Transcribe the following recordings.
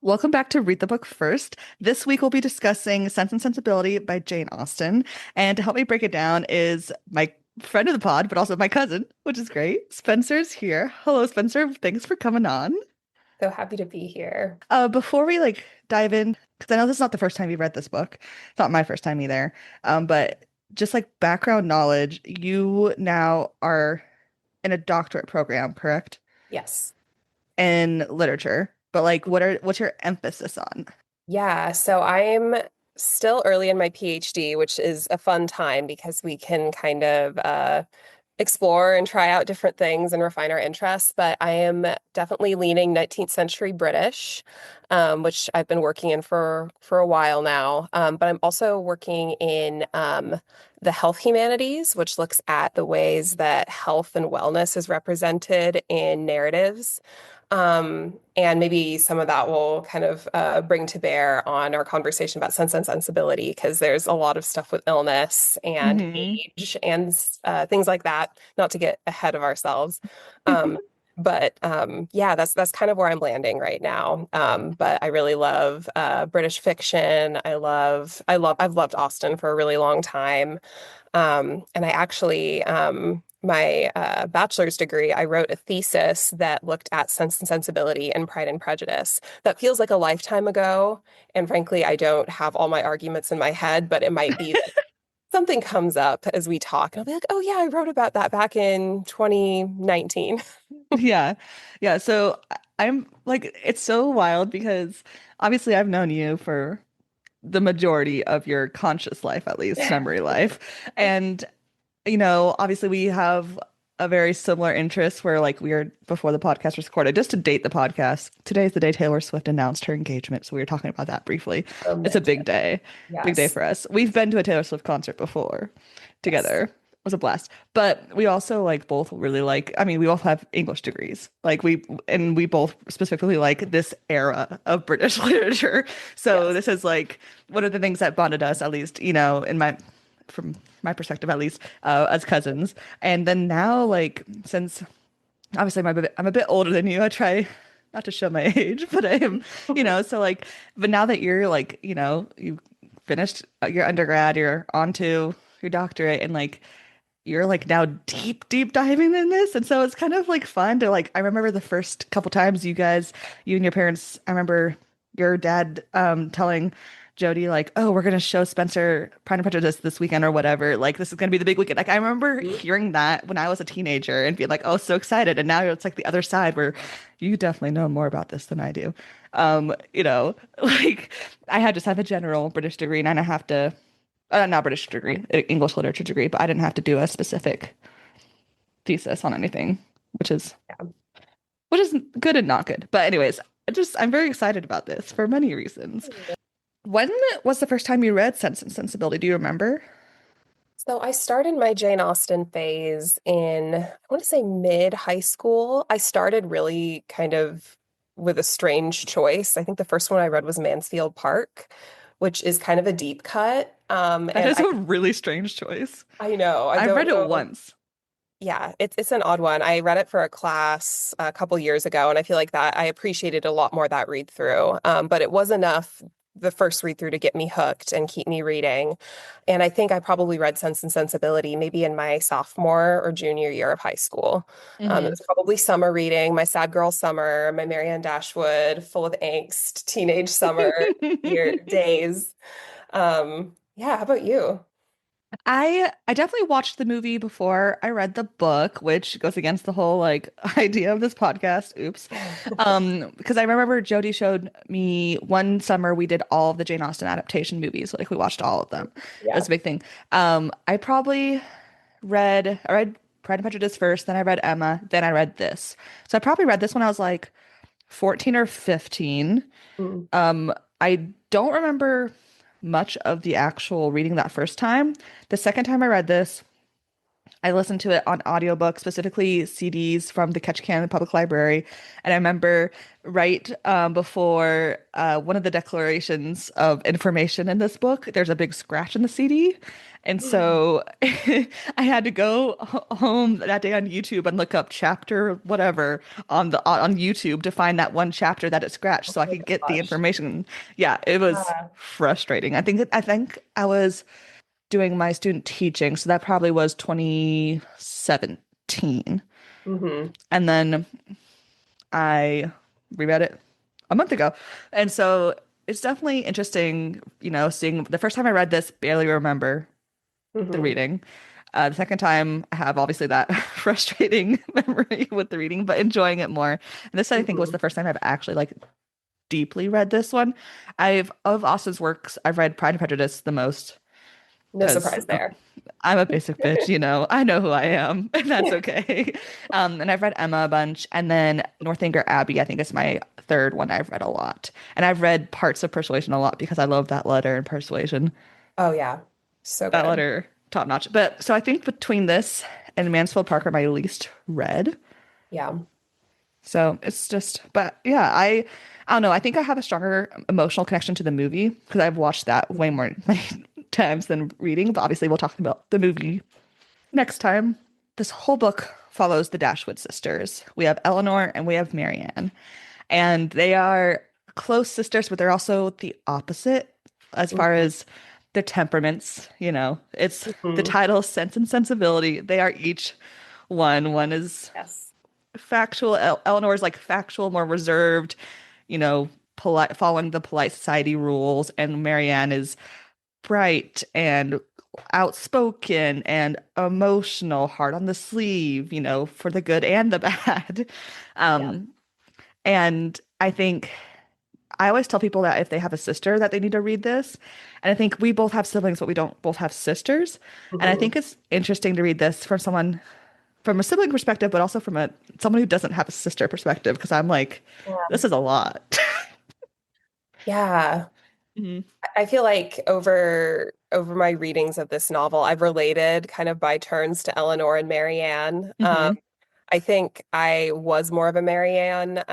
Welcome back to Read the Book First. This week we'll be discussing Sense and Sensibility by Jane Austen. And to help me break it down is my friend of the pod, but also my cousin, which is great. Spencer's here. Hello, Spencer. Thanks for coming on. So happy to be here. Before we dive in, because I know this is not the first time you've read this book. It's not my first time either. But just like background knowledge, you now are in a doctorate program, correct? Yes. In literature. But what's your emphasis on? Yeah, so I'm still early in my PhD, which is a fun time because we can kind of explore and try out different things and refine our interests. But I am definitely leaning 19th century British, which I've been working in for a while now. But I'm also working in the health humanities, which looks at the ways that health and wellness is represented in narratives. And maybe some of that will kind of bring to bear on our conversation about sense and sensibility, because there's a lot of stuff with illness and Hmm. age and things like that, not to get ahead of ourselves. Um, but yeah, that's kind of where I'm landing right now. But I really love British fiction. I've loved Austen for a really long time. And I actually, my bachelor's degree, I wrote a thesis that looked at Sense and Sensibility and Pride and Prejudice. That feels like a lifetime ago. And frankly, I don't have all my arguments in my head, but it might be that something comes up as we talk. And I'll be like, oh, yeah, I wrote about that back in 2019. Yeah. Yeah. So I'm like, it's so wild because obviously I've known you for the majority of your conscious life, at least memory life. And, obviously we have a very similar interest where we are before the podcast was recorded, just to date the podcast. Today is the day Taylor Swift announced her engagement. So we were talking about that briefly. It's a Romantic. big day Yes. for us. We've been to a Taylor Swift concert before Yes. together. It was a blast. But we also both really I mean, we both have English degrees. We both specifically like this era of British literature. So Yes. this is one of the things that bonded us, at least, from my perspective, at least, as cousins. And then now, since obviously I'm a bit older than you, I try not to show my age, but I am, but now that you're you finished your undergrad, you're onto your doctorate, and you're now deep diving in this. And so it's kind of fun to I remember the first couple times you and your parents, I remember your dad telling Jody oh, we're gonna show Spencer Pride and Prejudice this weekend or whatever. This is gonna be the big weekend. I remember hearing that when I was a teenager and being oh, so excited. And now it's the other side where you definitely know more about this than I do. You know, like I just have a general British degree and I have to not British degree, English literature degree, but I didn't have to do a specific thesis on anything, which is Yeah. which is good and not good. But anyways, I'm very excited about this for many reasons. When was the first time you read Sense and Sensibility? Do you remember? So I started my Jane Austen phase in, I want to say mid high school. I started really kind of with a strange choice. I think the first one I read was Mansfield Park, which is kind of a deep cut. That And is a really strange choice. I know, I I've don't read it know. once. Yeah, it's an odd one. I read it for a class a couple years ago, and I feel like that I appreciated a lot more that read through. But it was enough the first read through to get me hooked and keep me reading. And I think I probably read Sense and Sensibility maybe in my sophomore or junior year of high school. It Hmm. was probably summer reading, my sad girl summer, my Marianne Dashwood, full of angst, teenage summer year days. Yeah, how about you? I definitely watched the movie before I read the book, which goes against the whole idea of this podcast. Oops. Because I remember Jody showed me one summer we did all of the Jane Austen adaptation movies. We watched all of them. It Yeah. was a big thing. I probably I read Pride and Prejudice first, then I read Emma, then I read this. So I probably read this when I was 14 or 15. Mm. I don't remember much of the actual reading that first time. The second time I read this, I listened to it on audiobook, specifically CDs from the Ketchikan Public Library. And I remember right before one of the declarations of information in this book, there's a big scratch in the CD. And so I had to go home that day on YouTube and look up chapter whatever on YouTube to find that one chapter that it scratched Oh so I my could get the gosh. information. Yeah, it was Yeah. frustrating. I think I was doing my student teaching. So that probably was 2017. Hmm. And then I reread it a month ago. And so it's definitely interesting, seeing the first time I read this, barely remember the Hmm. reading. The second time, I have obviously that frustrating memory with the reading, but enjoying it more. And this, I think, was Hmm. the first time I've actually like deeply read this one. Of Austen's works, I've read Pride and Prejudice the most No because surprise there. I'm a basic bitch, I know who I am, and that's okay. And I've read Emma a bunch, and then Northanger Abbey, I think is my third one I've read a lot. And I've read parts of Persuasion a lot because I love that letter in Persuasion. Oh yeah. So That good. letter, top notch. But so I think between this and Mansfield Park are my least read. Yeah. So it's just, but yeah, I don't know. I think I have a stronger emotional connection to the movie because I've watched that way more times than reading. But obviously, we'll talk about the movie next time. This whole book follows the Dashwood sisters. We have Eleanor and we have Marianne, and they are close sisters, but they're also the opposite as far Hmm. as their temperaments. It's the Hmm. title Sense and Sensibility. They are each one. One is Yes. factual. Eleanor is like factual, more reserved, polite, following the polite society rules, and Marianne is bright and outspoken and emotional, hard on the sleeve, for the good and the bad. Yeah. Um, and I think I always tell people that if they have a sister that they need to read this. And I think we both have siblings, but we don't both have sisters. And I Hmm. think it's interesting to read this from someone from a sibling perspective, but also from a someone who doesn't have a sister perspective, because I'm like, Yeah. this is a lot. Yeah. Hmm. I feel like over my readings of this novel, I've related kind of by turns to Eleanor and Marianne. Hmm. I think I was more of a Marianne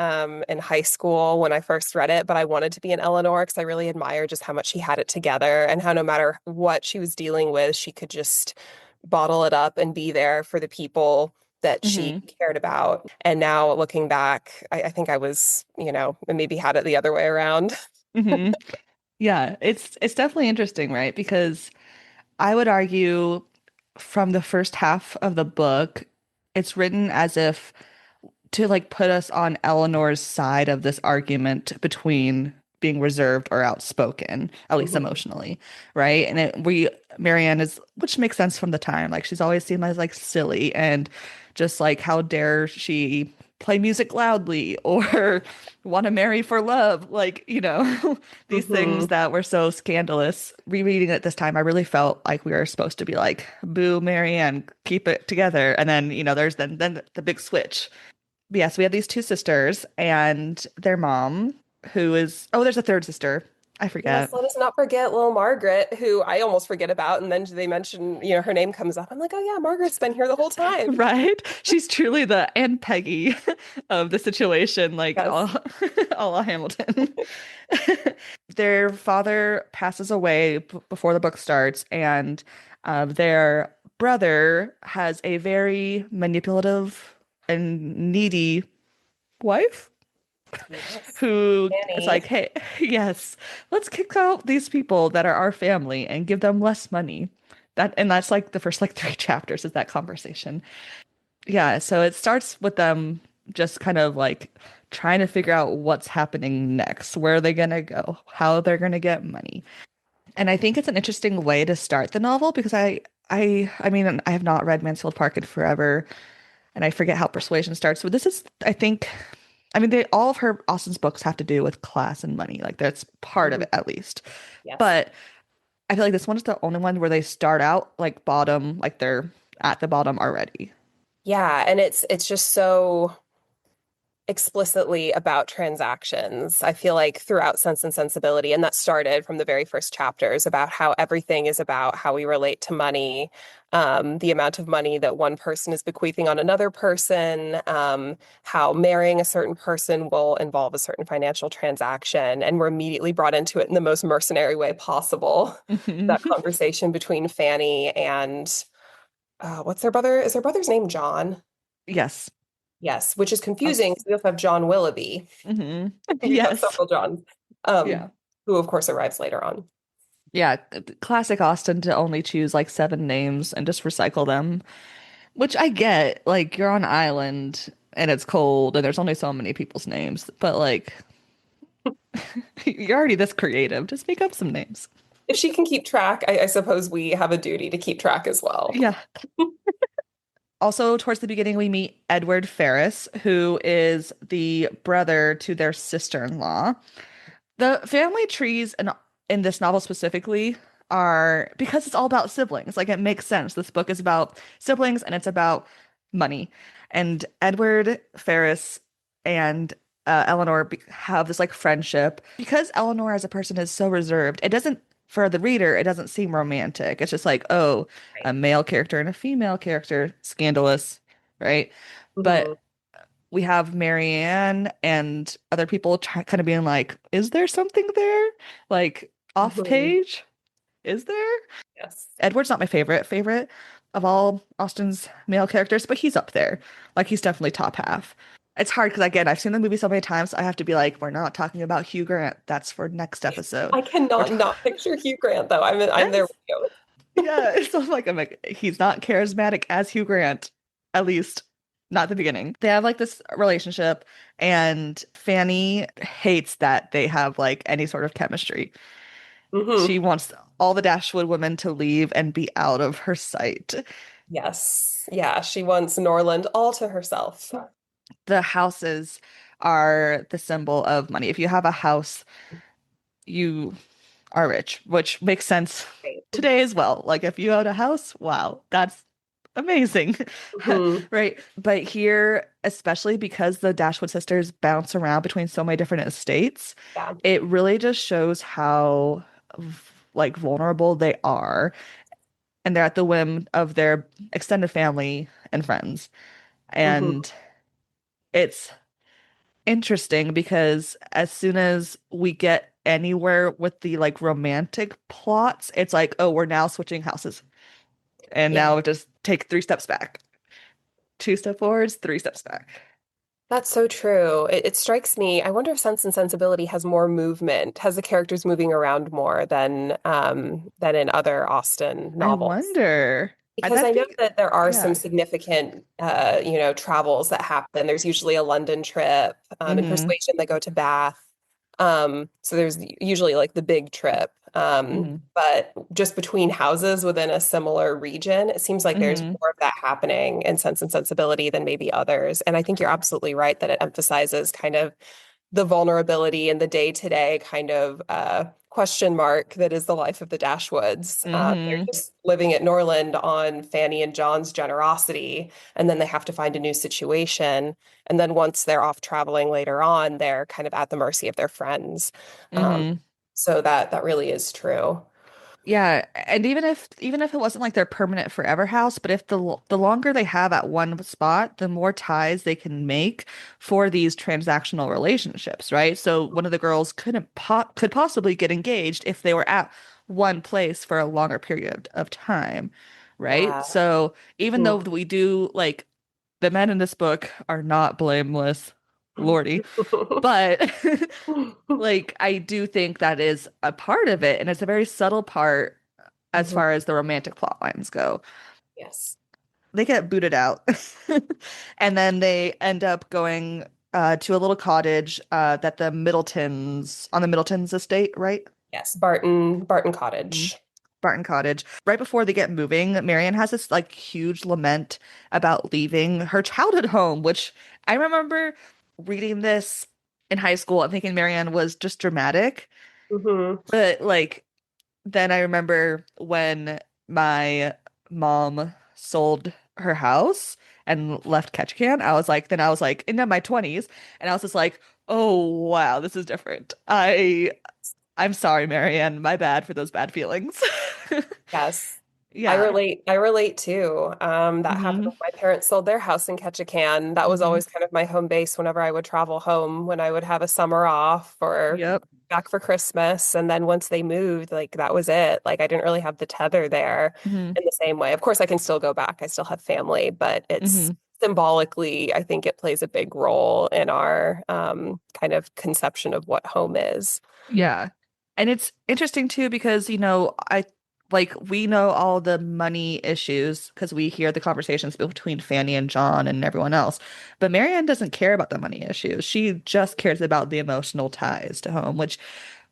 in high school when I first read it, but I wanted to be an Eleanor because I really admired just how much she had it together and how no matter what she was dealing with, she could just bottle it up and be there for the people that she Hmm. cared about. And now looking back, I think I was, maybe had it the other way around. Hmm. Yeah, it's definitely interesting, right? Because I would argue from the first half of the book, it's written as if to like put us on Eleanor's side of this argument between being reserved or outspoken, at least Mhm. emotionally, right? And Marianne is, which makes sense from the time. Like she's always seen as like silly and just like how dare she play music loudly or want to marry for love, like, these things Mhm. that were so scandalous. Rereading it this time, I really felt like we were supposed to be like, boo, Marianne, keep it together. And then, there's then the big switch. Yes, we have these two sisters and their mom, who is, oh, there's a third sister. I Yes, forget. let us not forget little Margaret, who I almost forget about, and then they mention, her name comes up. I'm like, oh yeah, Margaret's been here the whole time. Right? She's truly the Aunt Peggy of the situation, like all, Yes. all Hamilton. Their father passes away before the book starts, and their brother has a very manipulative and needy wife Yes. who is Annie. like, hey, yes, let's kick out these people that are our family and give them less money. That's like the first like three chapters is that conversation. Yeah, so it starts with them just kind of like trying to figure out what's happening next, where are they gonna go, how they're gonna get money. And I think it's an interesting way to start the novel because I mean I have not read Mansfield Park in forever and I forget how Persuasion starts. But this is, I think, I mean, they all of her Austen's books have to do with class and money. Like that's part of Mhm. it at least. Yes. But I feel like this one's the only one where they start out like bottom, like they're at the bottom already. Yeah, and it's just so explicitly about transactions. I feel like throughout Sense and Sensibility, and that started from the very first chapters about how everything is about how we relate to money, the amount of money that one person is bequeathing on another person, how marrying a certain person will involve a certain financial transaction. And we're immediately brought into it in the most mercenary way possible. That conversation between Fanny and what's their brother? Is their brother's name John? Yes. Yes, which is confusing Us. because we also have John Willoughby. We've got Yes. several Johns, um, Yeah. who of course arrives later on. Yeah. Classic Austen to only choose like seven names and just recycle them, which I get. Like, you're on an island and it's cold and there's only so many people's names, but like, you're already this creative. Just make up some names. If she can keep track, I suppose we have a duty to keep track as well. Yeah. Also, towards the beginning, we meet Edward Ferrars, who is the brother to their sister-in-law. The family trees in this novel specifically are because it's all about siblings. Like, it makes sense. This book is about siblings and it's about money. And Edward Ferrars and Eleanor have this like friendship. Because Eleanor as a person is so reserved, it doesn't, for the reader, it doesn't seem romantic. It's just like, oh, Right. a male character and a female character, scandalous, right? Mhm. But we have Marianne and other people kind of being like, is there something there? Like, off Mhm. page? Is there? Yes. Edward's not my favorite of all Austen's male characters, but he's up there. Like, he's definitely top half. It's hard because, again, I've seen the movie so many times. I have to be like, we're not talking about Hugh Grant. That's for next episode. I We're cannot ta- not picture Hugh Grant though. I'm there yes, with you. yeah. So I'm like, he's not charismatic as Hugh Grant, at least not at the beginning. They have like this relationship, and Fanny hates that they have like any sort of chemistry. Hmm. She wants all the Dashwood women to leave and be out of her sight. Yes. Yeah, she wants Norland all to herself. The houses are the symbol of money. If you have a house, you are rich, which makes sense Right. today as well. Like, if you own a house, wow, that's amazing. Hmm. Right. But here, especially because the Dashwood sisters bounce around between so many different estates, Yeah. it really just shows how like vulnerable they are, and they're at the whim of their extended family and friends. Hmm. And it's interesting because as soon as we get anywhere with the like romantic plots, it's like, oh, we're now switching houses. And Yeah. now just take three steps back. Two step forwards, three steps back. That's so true. It strikes me. I wonder if Sense and Sensibility has more movement, has the characters moving around more than in other Austen I novels. wonder. Because I That'd know be, that there are some yeah. significant, travels that happen. There's usually a London trip. In Mm-hmm. Persuasion, they go to Bath. So there's usually like the big trip. Mm-hmm. But just between houses within a similar region, it seems like there's Mm-hmm. more of that happening in Sense and Sensibility than maybe others. And I think you're absolutely right that it emphasizes kind of the vulnerability and the day-to-day kind of question mark that is the life of the Dashwoods. They're Mm-hmm. just living at Norland on Fanny and John's generosity, and then they have to find a new situation. And then once they're off traveling later on, they're kind of at the mercy of their friends. Um, Mm-hmm. so that really is true. Yeah, and even if it wasn't like their permanent forever house, but if the longer they have at one spot, the more ties they can make for these transactional relationships, right? So one of the girls could possibly get engaged if they were at one place for a longer period of time, right? Yeah. So even though Mhm. we do like the men in this book are not blameless, Lordy, but like, I do think that is a part of it, and it's a very subtle part as Mhm. far as the romantic plot lines go. Yes. They get booted out, and then they end up going to a little cottage that on the Middletons estate, right? Yes. Barton Mhm. Cottage. Barton Cottage. Right before they get moving, Marianne has this like huge lament about leaving her childhood home, which I remember reading this in high school and thinking Marianne was just dramatic. Hmm. But like, then I remember when my mom sold her house and left Ketchikan, I was like in my 20s, and I was just like, oh wow, this is different. I'm sorry, Marianne, my bad for those bad feelings. Yes. Yeah. I relate too. That happened Hmm. when my parents sold their house in Ketchikan. That was Hmm. always kind of my home base whenever I would travel home when I would have a summer off or Yep. back for Christmas. And then once they moved, like that was it. Like I didn't really have the tether there Hmm. in the same way. Of course, I can still go back. I still have family, but it's Hmm. symbolically, I think it plays a big role in our kind of conception of what home is. Yeah. And it's interesting too because, I like we know all the money issues because we hear the conversations between Fanny and John and everyone else. But Marianne doesn't care about the money issues. She just cares about the emotional ties to home, which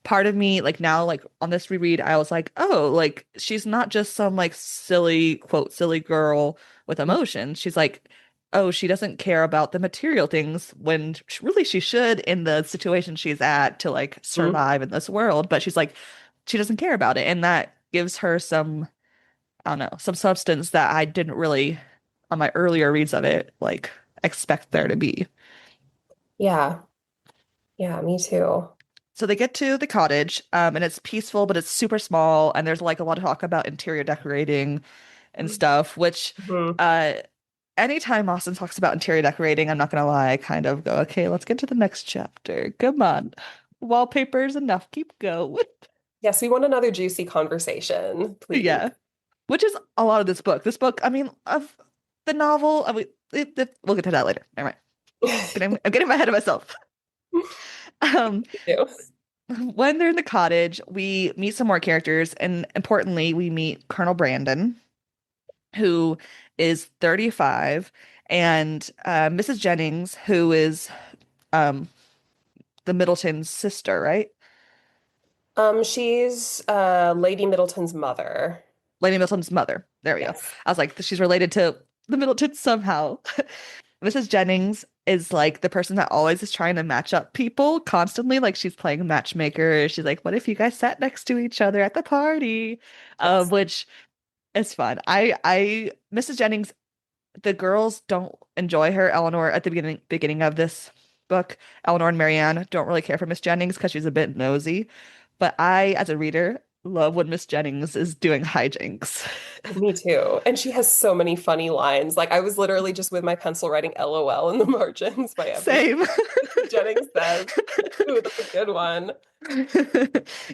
part of me, like now, like on this reread, I was like, oh, like she's not just some like silly, quote, silly girl with emotions. She's like, oh, she doesn't care about the material things when really she should in the situation she's at to like Mhm. survive in this world. But she's like, she doesn't care about it. And that gives her some, I don't know, some substance that I didn't really, on my earlier reads of it, like expect there to be. Yeah. Yeah, me too. So they get to the cottage, and it's peaceful, but it's super small, and there's like a lot of talk about interior decorating and stuff, which Mhm. uh anytime Austen talks about interior decorating, I'm not gonna lie, I kind of go, okay, let's get to the next chapter. Come on. Wallpaper's enough. Keep going. Yes, we want another juicy conversation, please. Yeah. Which is a lot of this book. This book, I mean, of the novel, we'll get to that later. Never mind. I'm getting ahead of myself. Um, Ew. when they're in the cottage, we meet some more characters, and importantly, we meet Colonel Brandon, who is 35, and Mrs. Jennings, who is um, the Middleton's sister, right? She's Lady Middleton's mother. Lady Middleton's mother. There we go. Yes. I was like, she's related to the Middletons somehow. Mrs. Jennings is like the person that always is trying to match up people constantly. Like she's playing matchmaker. She's like, what if you guys sat next to each other at the party? Yes. Which is fun. Mrs. Jennings, the girls don't enjoy her. Eleanor at the beginning of this book, Eleanor and Marianne don't really care for Miss Jennings because she's a bit nosy. But I, as a reader, love when Miss Jennings is doing hijinks. Me too. And she has so many funny lines. Like I was literally just with my pencil writing LOL in the margins by everything Same. Jennings says. Ooh, that's a good one.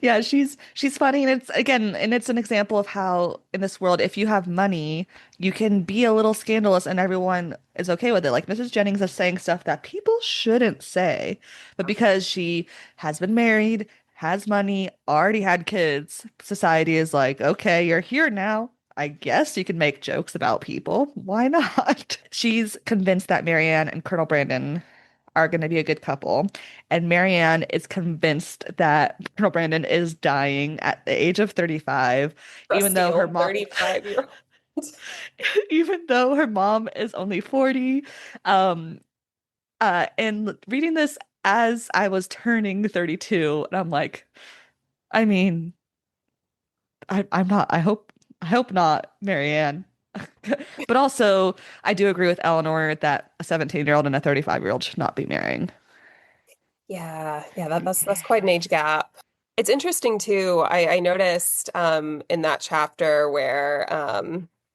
Yeah, she's funny, and it's an example of how in this world, if you have money, you can be a little scandalous and everyone is okay with it. Like Mrs. Jennings is saying stuff that people shouldn't say, but because she has been married, has money, already had kids, society is like, okay, you're here now. I guess you can make jokes about people. Why not? She's convinced that Marianne and Colonel Brandon are going to be a good couple. And Marianne is convinced that Colonel Brandon is dying at the age of 35, even Crusty though her old mom, 35-year-old. even though her mom is only 40. Um, and reading this as I was turning 32, and I'm like, I mean, I'm not, I hope not, Marianne. But also, I do agree with Eleanor that a 17-year-old and a 35-year-old should not be marrying. Yeah, yeah, that's quite an age gap. It's interesting too. I noticed in that chapter where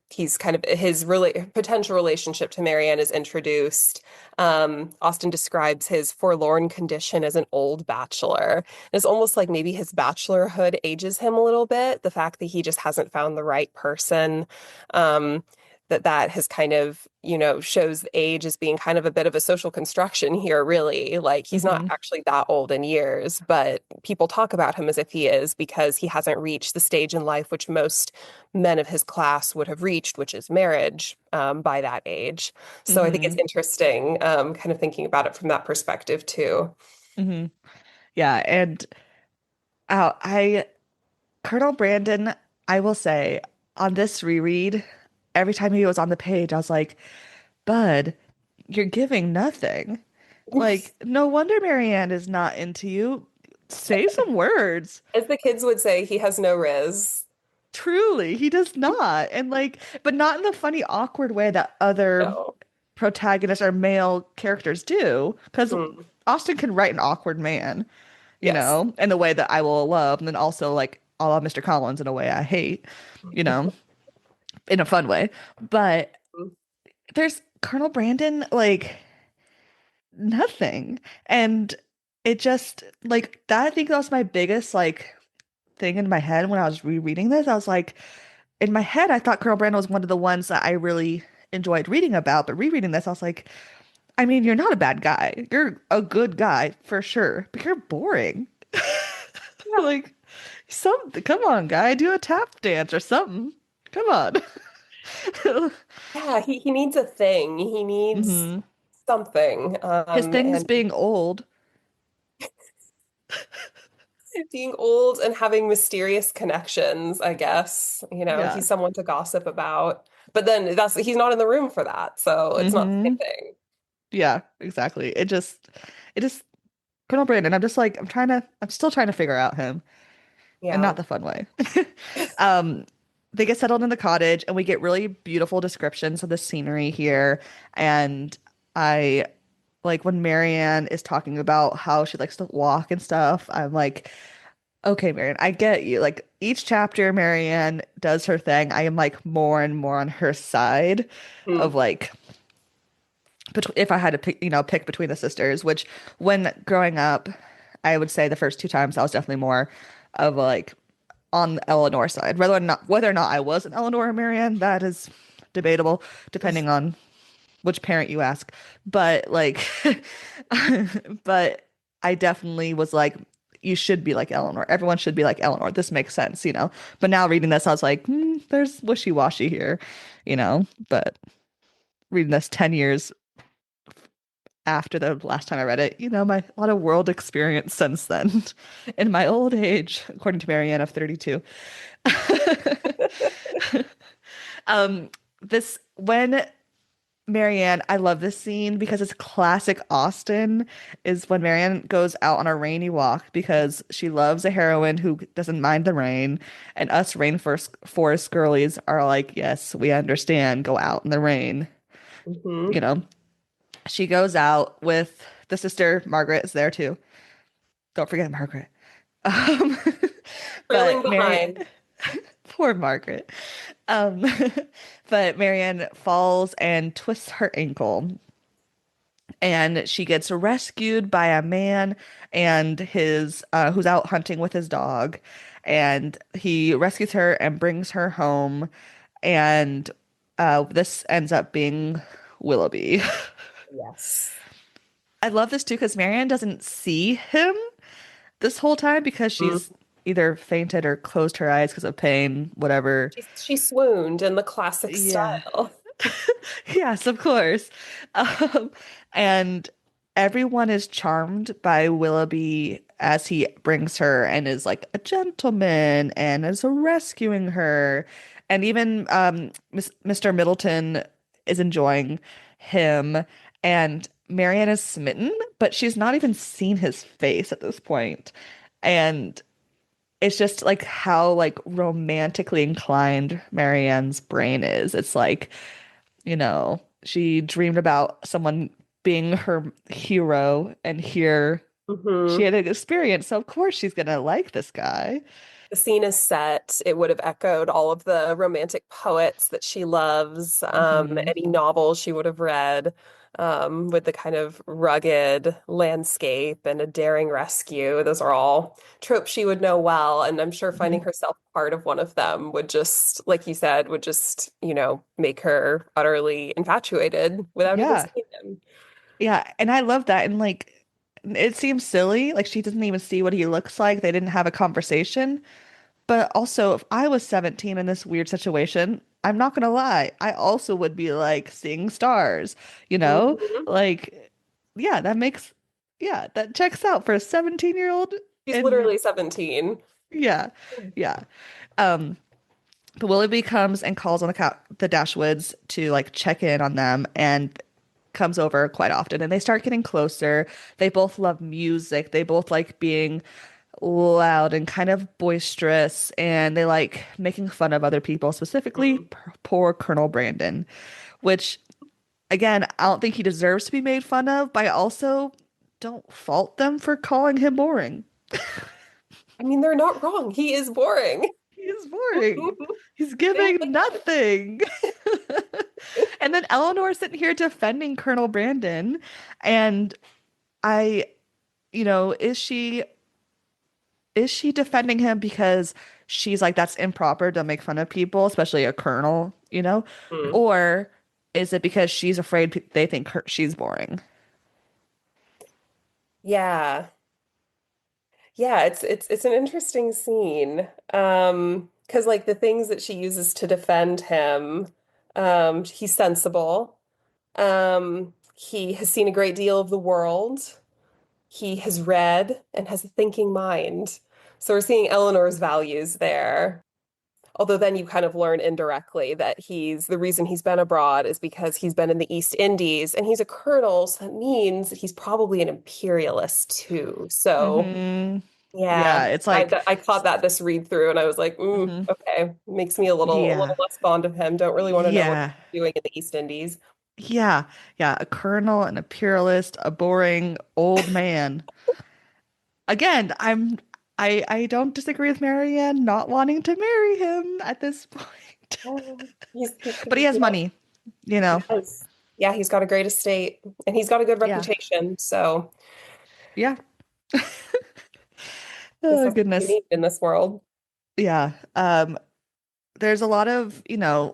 he's kind of his really potential relationship to Marianne is introduced. Austen describes his forlorn condition as an old bachelor. It's almost like maybe his bachelorhood ages him a little bit. The fact that he just hasn't found the right person. Um, that has kind of, shows age as being kind of a bit of a social construction here, really. Like he's not Hmm. actually that old in years, but people talk about him as if he is because he hasn't reached the stage in life which most men of his class would have reached, which is marriage, by that age. So I think it's Hmm. interesting, kind of thinking about it from that perspective too. Hmm. Yeah, and I Colonel Brandon, I will say, on this reread, every time he was on the page, I was like, Bud, you're giving nothing. Like, no wonder Marianne is not into you. Say some words. As the kids would say, he has no riz. Truly, he does not. And like, but not in the funny, awkward way that other No. protagonists or male characters do. Because Mm. Austen can write an awkward man, Yes. in a way that I will love, and then also like a la Mr. Collins in a way I hate, you know, in a fun way. But there's Colonel Brandon, like nothing. And it just like that, I think that was my biggest like thing in my head when I was rereading this. I was like, in my head, I thought Colonel Brandon was one of the ones that I really enjoyed reading about, but rereading this, I was like, I mean, you're not a bad guy. You're a good guy for sure, but you're boring. Yeah. Like, come on, guy, do a tap dance or something. Come on. Yeah, he needs a thing. He needs hmm something. His thing's And being old. being old and having mysterious connections, I guess. Yeah. He's someone to gossip about. But then he's not in the room for that, so it's not the same hmm thing. Yeah, exactly. It just, Colonel Brandon, I'm still trying to figure out him, and not Yeah. the fun way. Um, they get settled in the cottage, and we get really beautiful descriptions of the scenery here. And I like when Marianne is talking about how she likes to walk and stuff. I'm like, okay, Marianne, I get you. Like each chapter, Marianne does her thing. I am like more and more on her side of Mm. like if I had to pick between the sisters, which when growing up, I would say the first two times I was definitely more of like on the Eleanor side. Whether or not I was an Eleanor or Marianne, that is debatable, depending on which parent you ask. But like, but I definitely was like, you should be like Eleanor. Everyone should be like Eleanor. This makes sense. But now reading this, I was like, there's wishy-washy here. But reading this 10 years after the last time I read it, my a lot of world experience since then, in my old age, according to Marianne of 32. Um, this when Marianne, I love this scene because it's classic Austen, is when Marianne goes out on a rainy walk because she loves a heroine who doesn't mind the rain, and us forest girlies are like, yes, we understand, go out in the rain. You Hmm. know, she goes out with the sister, Margaret is there too. Don't forget Margaret. Um, Trailing but behind. poor Margaret. Um, but Marianne falls and twists her ankle, and she gets rescued by a man and his who's out hunting with his dog, and he rescues her and brings her home, and this ends up being Willoughby. Yes. I love this too because Marianne doesn't see him this whole time because she's Mm. either fainted or closed her eyes because of pain, whatever. She swooned in the classic Yeah. style. Yes, of course. Um, and everyone is charmed by Willoughby as he brings her and is like a gentleman and is rescuing her. And even Mr. Middleton is enjoying him. And Marianne is smitten, but she's not even seen his face at this point. And it's just like how like romantically inclined Marianne's brain is. It's like she dreamed about someone being her hero, and here she Hmm. had an experience. So of course she's gonna like this guy. The scene is set. It would have echoed all of the romantic poets that she loves, hmm any novels she would have read, with the kind of rugged landscape and a daring rescue. Those are all tropes she would know well. And I'm sure finding hmm herself part of one of them would just, like you said, would just, make her utterly infatuated without even Yeah. seeing him. Yeah. And I love that. And like it seems silly. Like she doesn't even see what he looks like. They didn't have a conversation. But also, if I was 17 in this weird situation, I'm not gonna lie, I also would be like seeing stars, you know? Mhm. Like, yeah, yeah, that checks out for a 17-year-old. She's And literally 17. yeah, yeah. Um, but Willoughby comes and calls on the Dashwoods to like check in on them and comes over quite often. And they start getting closer. They both love music. They both like being loud and kind of boisterous, and they like making fun of other people, specifically Mm. poor Colonel Brandon, which again, I don't think he deserves to be made fun of, but I also don't fault them for calling him boring. I mean, they're not wrong. He is boring. He is boring. He's They giving like nothing. And then Eleanor sitting here defending Colonel Brandon. And I, is she defending him because she's like, that's improper to make fun of people, especially a colonel, you know? Mhm. Or is it because she's afraid they think she's boring? Yeah. Yeah, it's an interesting scene. Because like the things that she uses to defend him, he's sensible. He has seen a great deal of the world. He has read and has a thinking mind. So we're seeing Eleanor's values there. Although then you kind of learn indirectly that the reason he's been abroad is because he's been in the East Indies and he's a colonel, so that means that he's probably an imperialist too. So Hmm. Yeah, yeah, it's I like, I caught that this read through and I was like, mhm. okay, makes me a Yeah, little less fond of him. Don't really want to know what yeah, he's doing in the East Indies. yeah, yeah. A colonel, an imperialist, a boring old man. Again, I don't disagree with Marianne not wanting to marry him at this point. Oh, But he has money, you he know. does. Yeah, he's got a great estate and he's got a good Yeah. reputation. So Yeah. guess Oh that's what you goodness. need in this world. Yeah. There's a lot of,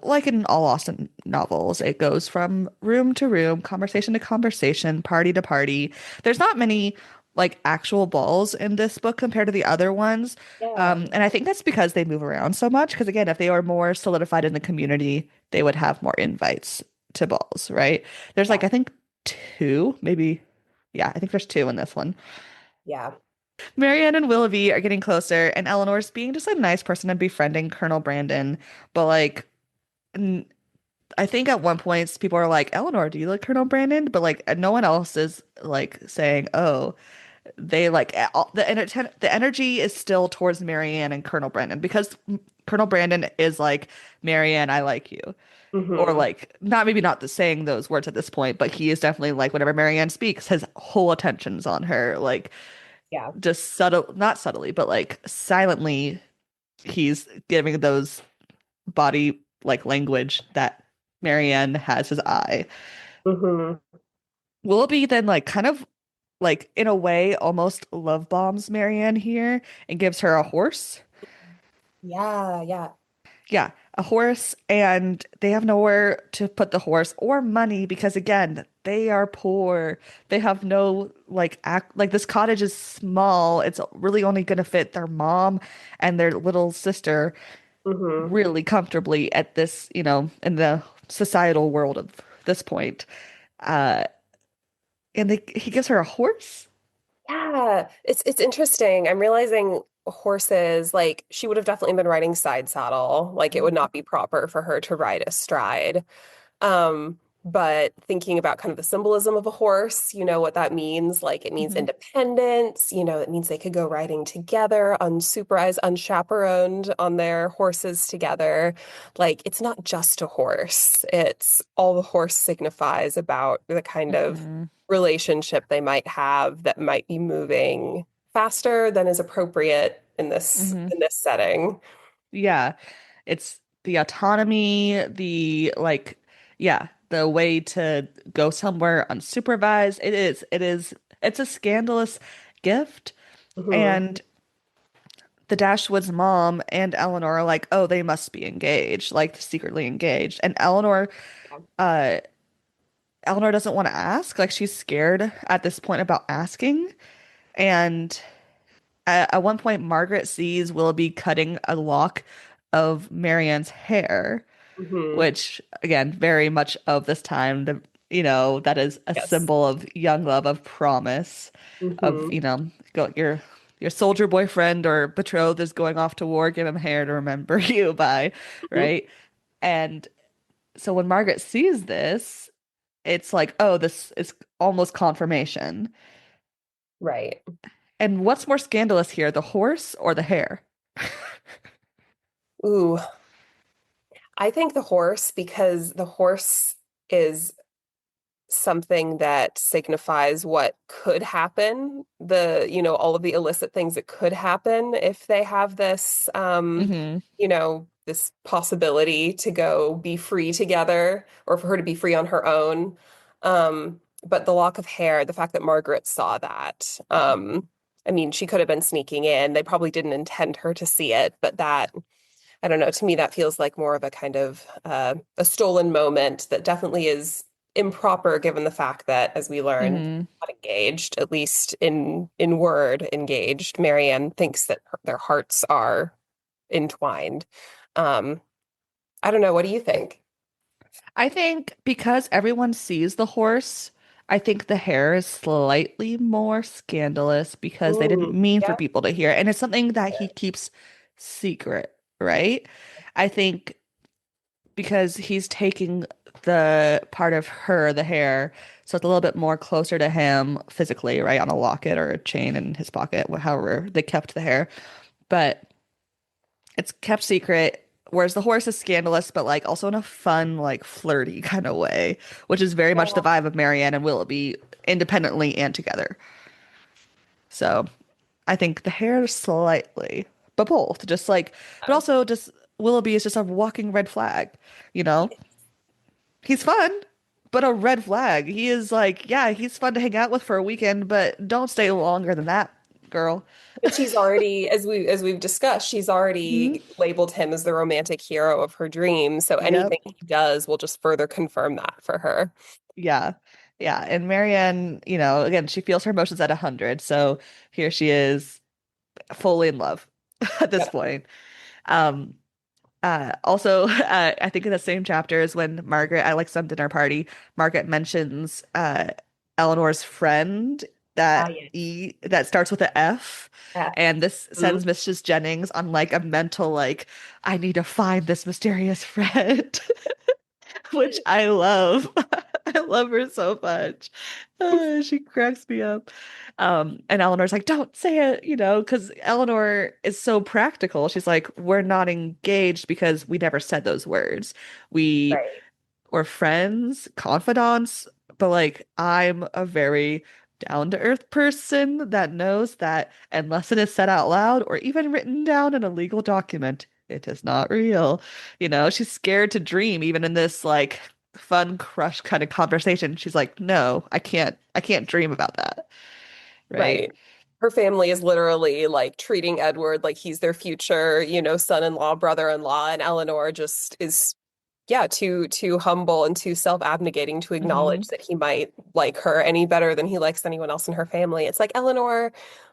like in all Austen novels, it goes from room to room, conversation to conversation, party to party. There's not many like actual balls in this book compared to the other ones. Yeah. And I think that's because they move around so much. Because again, if they were more solidified in the community, they would have more invites to balls, right? There's like, Yeah. I think two, maybe. Yeah, I think there's two in this one. Yeah. Marianne and Willoughby are getting closer, and Eleanor's being just a nice person and befriending Colonel Brandon. But like, I think at one point people are like, Eleanor, do you like Colonel Brandon? But like, no one else is like saying, oh, they like the energy is still towards Marianne and Colonel Brandon because Colonel Brandon is like, Marianne, I like you. Or Hmm. like, not maybe not the saying those words at this point, but he is definitely like, whenever Marianne speaks, his whole attention's on her. Like, Yeah. just subtle, not subtly, but like silently, he's giving those body like language that Marianne has his eye. Hmm. Willoughby then like kind of like in a way almost love bombs Marianne here and gives her a horse. Yeah. Yeah. Yeah, a horse, and they have nowhere to put the horse or money because again, they are poor. They have no like act like this cottage is small. It's really only gonna fit their mom and their little sister Hmm. really comfortably at this, in the societal world of this point. Uh, and he gives her a horse. Yeah. It's interesting. I'm realizing horses, like she would have definitely been riding side saddle. Like it would not be proper for her to ride astride. But thinking about kind of the symbolism of a horse, you know what that means. Like it means Hmm. independence, it means they could go riding together, unsupervised, unchaperoned on their horses together. Like it's not just a horse, it's all the horse signifies about the kind of Hmm. relationship they might have that might be moving faster than is appropriate Hmm. in this setting. Yeah, it's the autonomy, the like, yeah, the way to go somewhere unsupervised. It's a scandalous gift. Hmm. And the Dashwoods' mom and Eleanor are like, oh, they must be engaged, like secretly engaged. And uh, Eleanor doesn't want to ask, like she's scared at this point about asking. And at one point, Margaret sees Willoughby cutting a lock of Marianne's hair, Hmm. which again, very much of this time, that is a Yes. symbol of young love, of promise, of, Hmm. your soldier boyfriend or betrothed is going off to war, give him hair to remember you by, Hmm. right? And so when Margaret sees this, it's like, oh, this is almost confirmation. Right. And what's more scandalous here, the horse or the hair? Ooh, I think the horse because the horse is something that signifies what could happen, all of the illicit things that could happen if they have this, Hmm. this possibility to go be free together or for her to be free on her own. But the lock of hair, the fact that Margaret saw that, I mean, she could have been sneaking in. They probably didn't intend her to see it, but that I don't know. To me, that feels like more of a kind of a stolen moment that definitely is improper, given the fact that, as we learned, Hmm. not engaged, at least in word engaged. Marianne thinks that their hearts are entwined. Um, I don't know. What do you think? I think because everyone sees the horse, I think the hair is slightly more scandalous because they didn't mean for Yeah, people to hear. And it's something that he keeps secret, right? I think because he's taking the part of her, the hair, so it's a little bit more closer to him physically, right? On a locket or a chain in his pocket, however they kept the hair. But it's kept secret. Whereas the horse is scandalous, but like also in a fun, like flirty kind of way, which is very much the yeah, vibe of Marianne and Willoughby independently and together. So I think the hair slightly, but both, just like, but also just Willoughby is just a walking red flag, you know? He's fun, but a red flag. He is like, yeah, he's fun to hang out with for a weekend, but don't stay longer than that, girl. but she's already, as we've discussed, she's Hmm. already labeled him as the romantic hero of her dreams. So anything Yep. he does will just further confirm that for her. Yeah. Yeah. And Marianne, again, she feels her emotions at 100. So here she is fully in love at this Yep. point. Um, also, I think in the same chapter is when Margaret, at like some dinner party, Margaret mentions Eleanor's friend Ah, that yes. that starts with a F, Yeah. and this Mhm. sends Mrs. Jennings on like a mental like, I need to find this mysterious friend, which I love. I love her so much. She cracks me up. And Eleanor's like, don't say it, because Eleanor is so practical. She's like, we're not engaged because we never said those words. We Right. were friends, confidants, but like, I'm a very down to earth person that knows that unless it is said out loud or even written down in a legal document, it is not real. She's scared to dream, even in this like fun crush kind of conversation. She's like, no, I can't dream about that. Right? Right. Her family is literally like treating Edward like he's their future, son-in-law, brother-in-law, and Eleanor just is, yeah, too humble and too self-abnegating to Hmm. acknowledge that he might like her any better than he likes anyone else in her family. It's like Eleanor,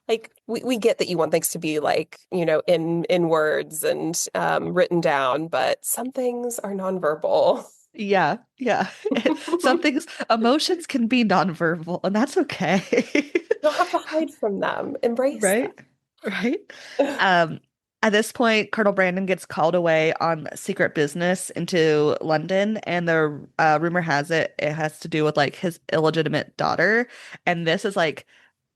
like we get that you want things to be like, in words and written down, but some things are nonverbal. Yeah, yeah. Some things, emotions can be nonverbal, and that's okay. You don't have to hide from them. Embrace Right? Right? them. Um, at this point, Colonel Brandon gets called away on secret business into London, and the rumor has it has to do with like his illegitimate daughter. And this is like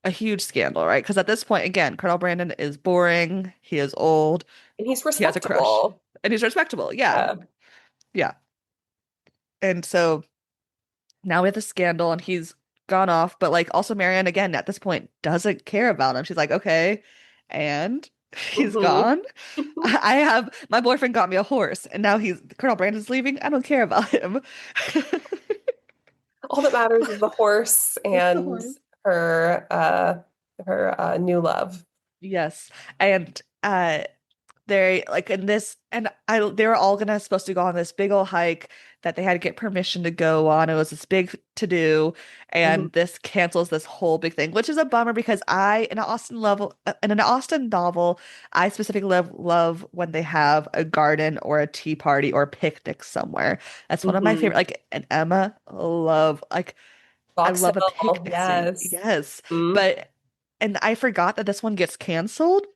a huge scandal, right? Because at this point, again, Colonel Brandon is boring, he is old, And he's he has a crush, respectable. and he's respectable. Yeah, Yeah. yeah. And so now we have the scandal, and he's gone off, but like also Marianne again at this point doesn't care about him. She's like, okay, and he's Hmm. gone. I have my boyfriend got me a horse, and now he's Colonel Brandon's leaving. I don't care about him. All that matters is the horse It's the and horse. her new love. Yes, and they like in this, and they were all gonna supposed to go on this big old hike that they had to get permission to go on. It was this big to do, Hmm. and this cancels this whole big thing, which is a bummer because in an Austen novel, I specifically love when they have a garden or a tea party or picnic somewhere. That's one of my favorite. Hmm. Like, and Emma love like I Box love a Hill, picnic scene. yes. Yes. Mm. But and I forgot that this one gets canceled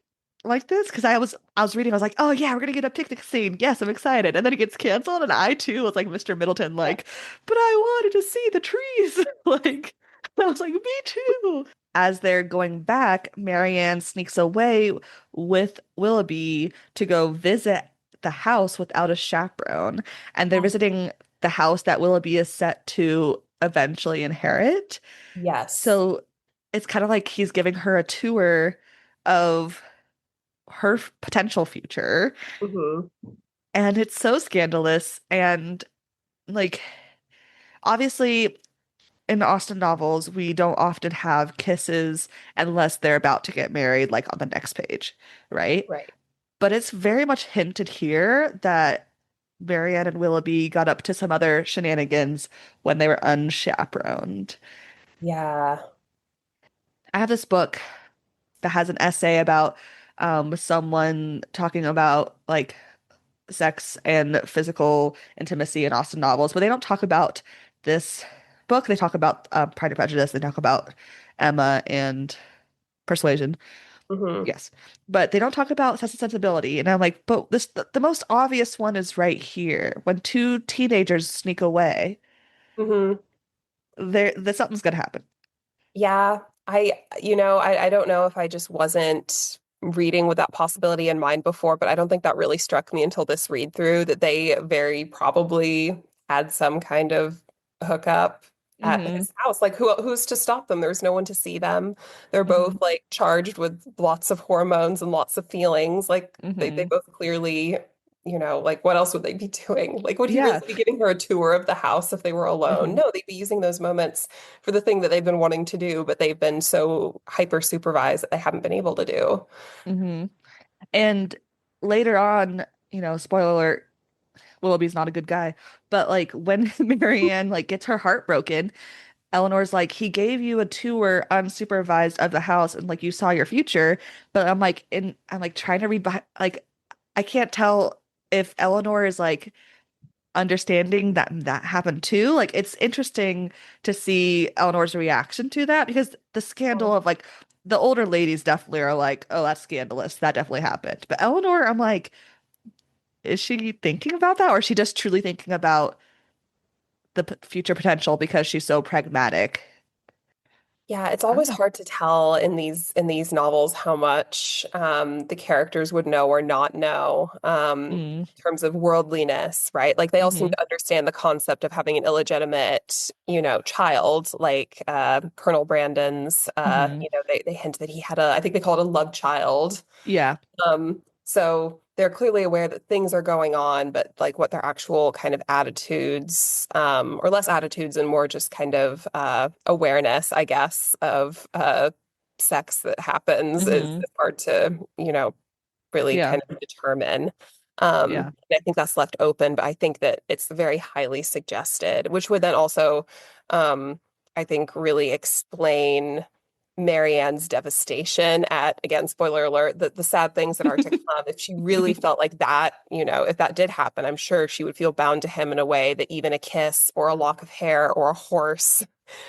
like this because I was reading, I was like, oh yeah, we're gonna get a picnic scene. Yes, I'm excited. And then it gets canceled, and I too was like Mr. Middleton, like, but I wanted to see the trees. Like, I was like, me too. As they're going back, Marianne sneaks away with Willoughby to go visit the house without a chaperone. And they're visiting the house that Willoughby is set to eventually inherit. Yes. So it's kind of like he's giving her a tour of her potential future. Hmm. And it's so scandalous. And like, obviously, in Austen novels, we don't often have kisses unless they're about to get married, like on the next page, right? Right. But it's very much hinted here that Marianne and Willoughby got up to some other shenanigans when they were unchaperoned. Yeah. I have this book that has an essay about someone talking about like sex and physical intimacy in Austen novels, but they don't talk about this book. They talk about Pride and Prejudice. They talk about Emma and Persuasion. Hmm. Yes, but they don't talk about Sense and Sensibility. And I'm like, but this the most obvious one is right here. When two teenagers sneak away, Hmm. there something's gonna happen. Yeah, I don't know if I just wasn't reading with that possibility in mind before, but I don't think that really struck me until this read through that they very probably had some kind of hookup at Hmm. his house. Like who's to stop them? There's no one to see them. They're both Hmm. like charged with lots of hormones and lots of feelings. Like they Hmm. both clearly, like what else would they be doing? Like would he really Yeah. be giving her a tour of the house if they were alone? Hmm. No, they'd be using those moments for the thing that they've been wanting to do, but they've been so hyper supervised that they haven't been able to do. Hmm. And later on, spoiler alert, Willoughby's not a good guy. But like when Marianne like gets her heart broken, Eleanor's like, he gave you a tour unsupervised of the house and like you saw your future. But I'm like trying to read behind, like I can't tell if Eleanor is like understanding that that happened too. Like it's interesting to see Eleanor's reaction to that because the scandal of like the older ladies definitely are like, oh, that's scandalous. That definitely happened. But Eleanor, I'm like, is she thinking about that or is she just truly thinking about the future potential because she's so pragmatic? Yeah, it's I don't always know. hard to tell in these novels how much the characters would know or not know Mm, in terms of worldliness, right? Like they all seem hmm. to understand the concept of having an illegitimate, child, like Colonel Brandon's. Hmm. They hint that he had I think they call it a love child. Yeah. So they're clearly aware that things are going on, but like what their actual kind of attitudes, or less attitudes and more just kind of awareness, I guess, of sex that happens Hmm. is hard to, really Yeah. kind of determine. Yeah. And I think that's left open, but I think that it's very highly suggested, which would then also, I think, really explain Marianne's devastation at, again, spoiler alert, the sad things that are to come. If she really felt like that, if that did happen, I'm sure she would feel bound to him in a way that even a kiss or a lock of hair or a horse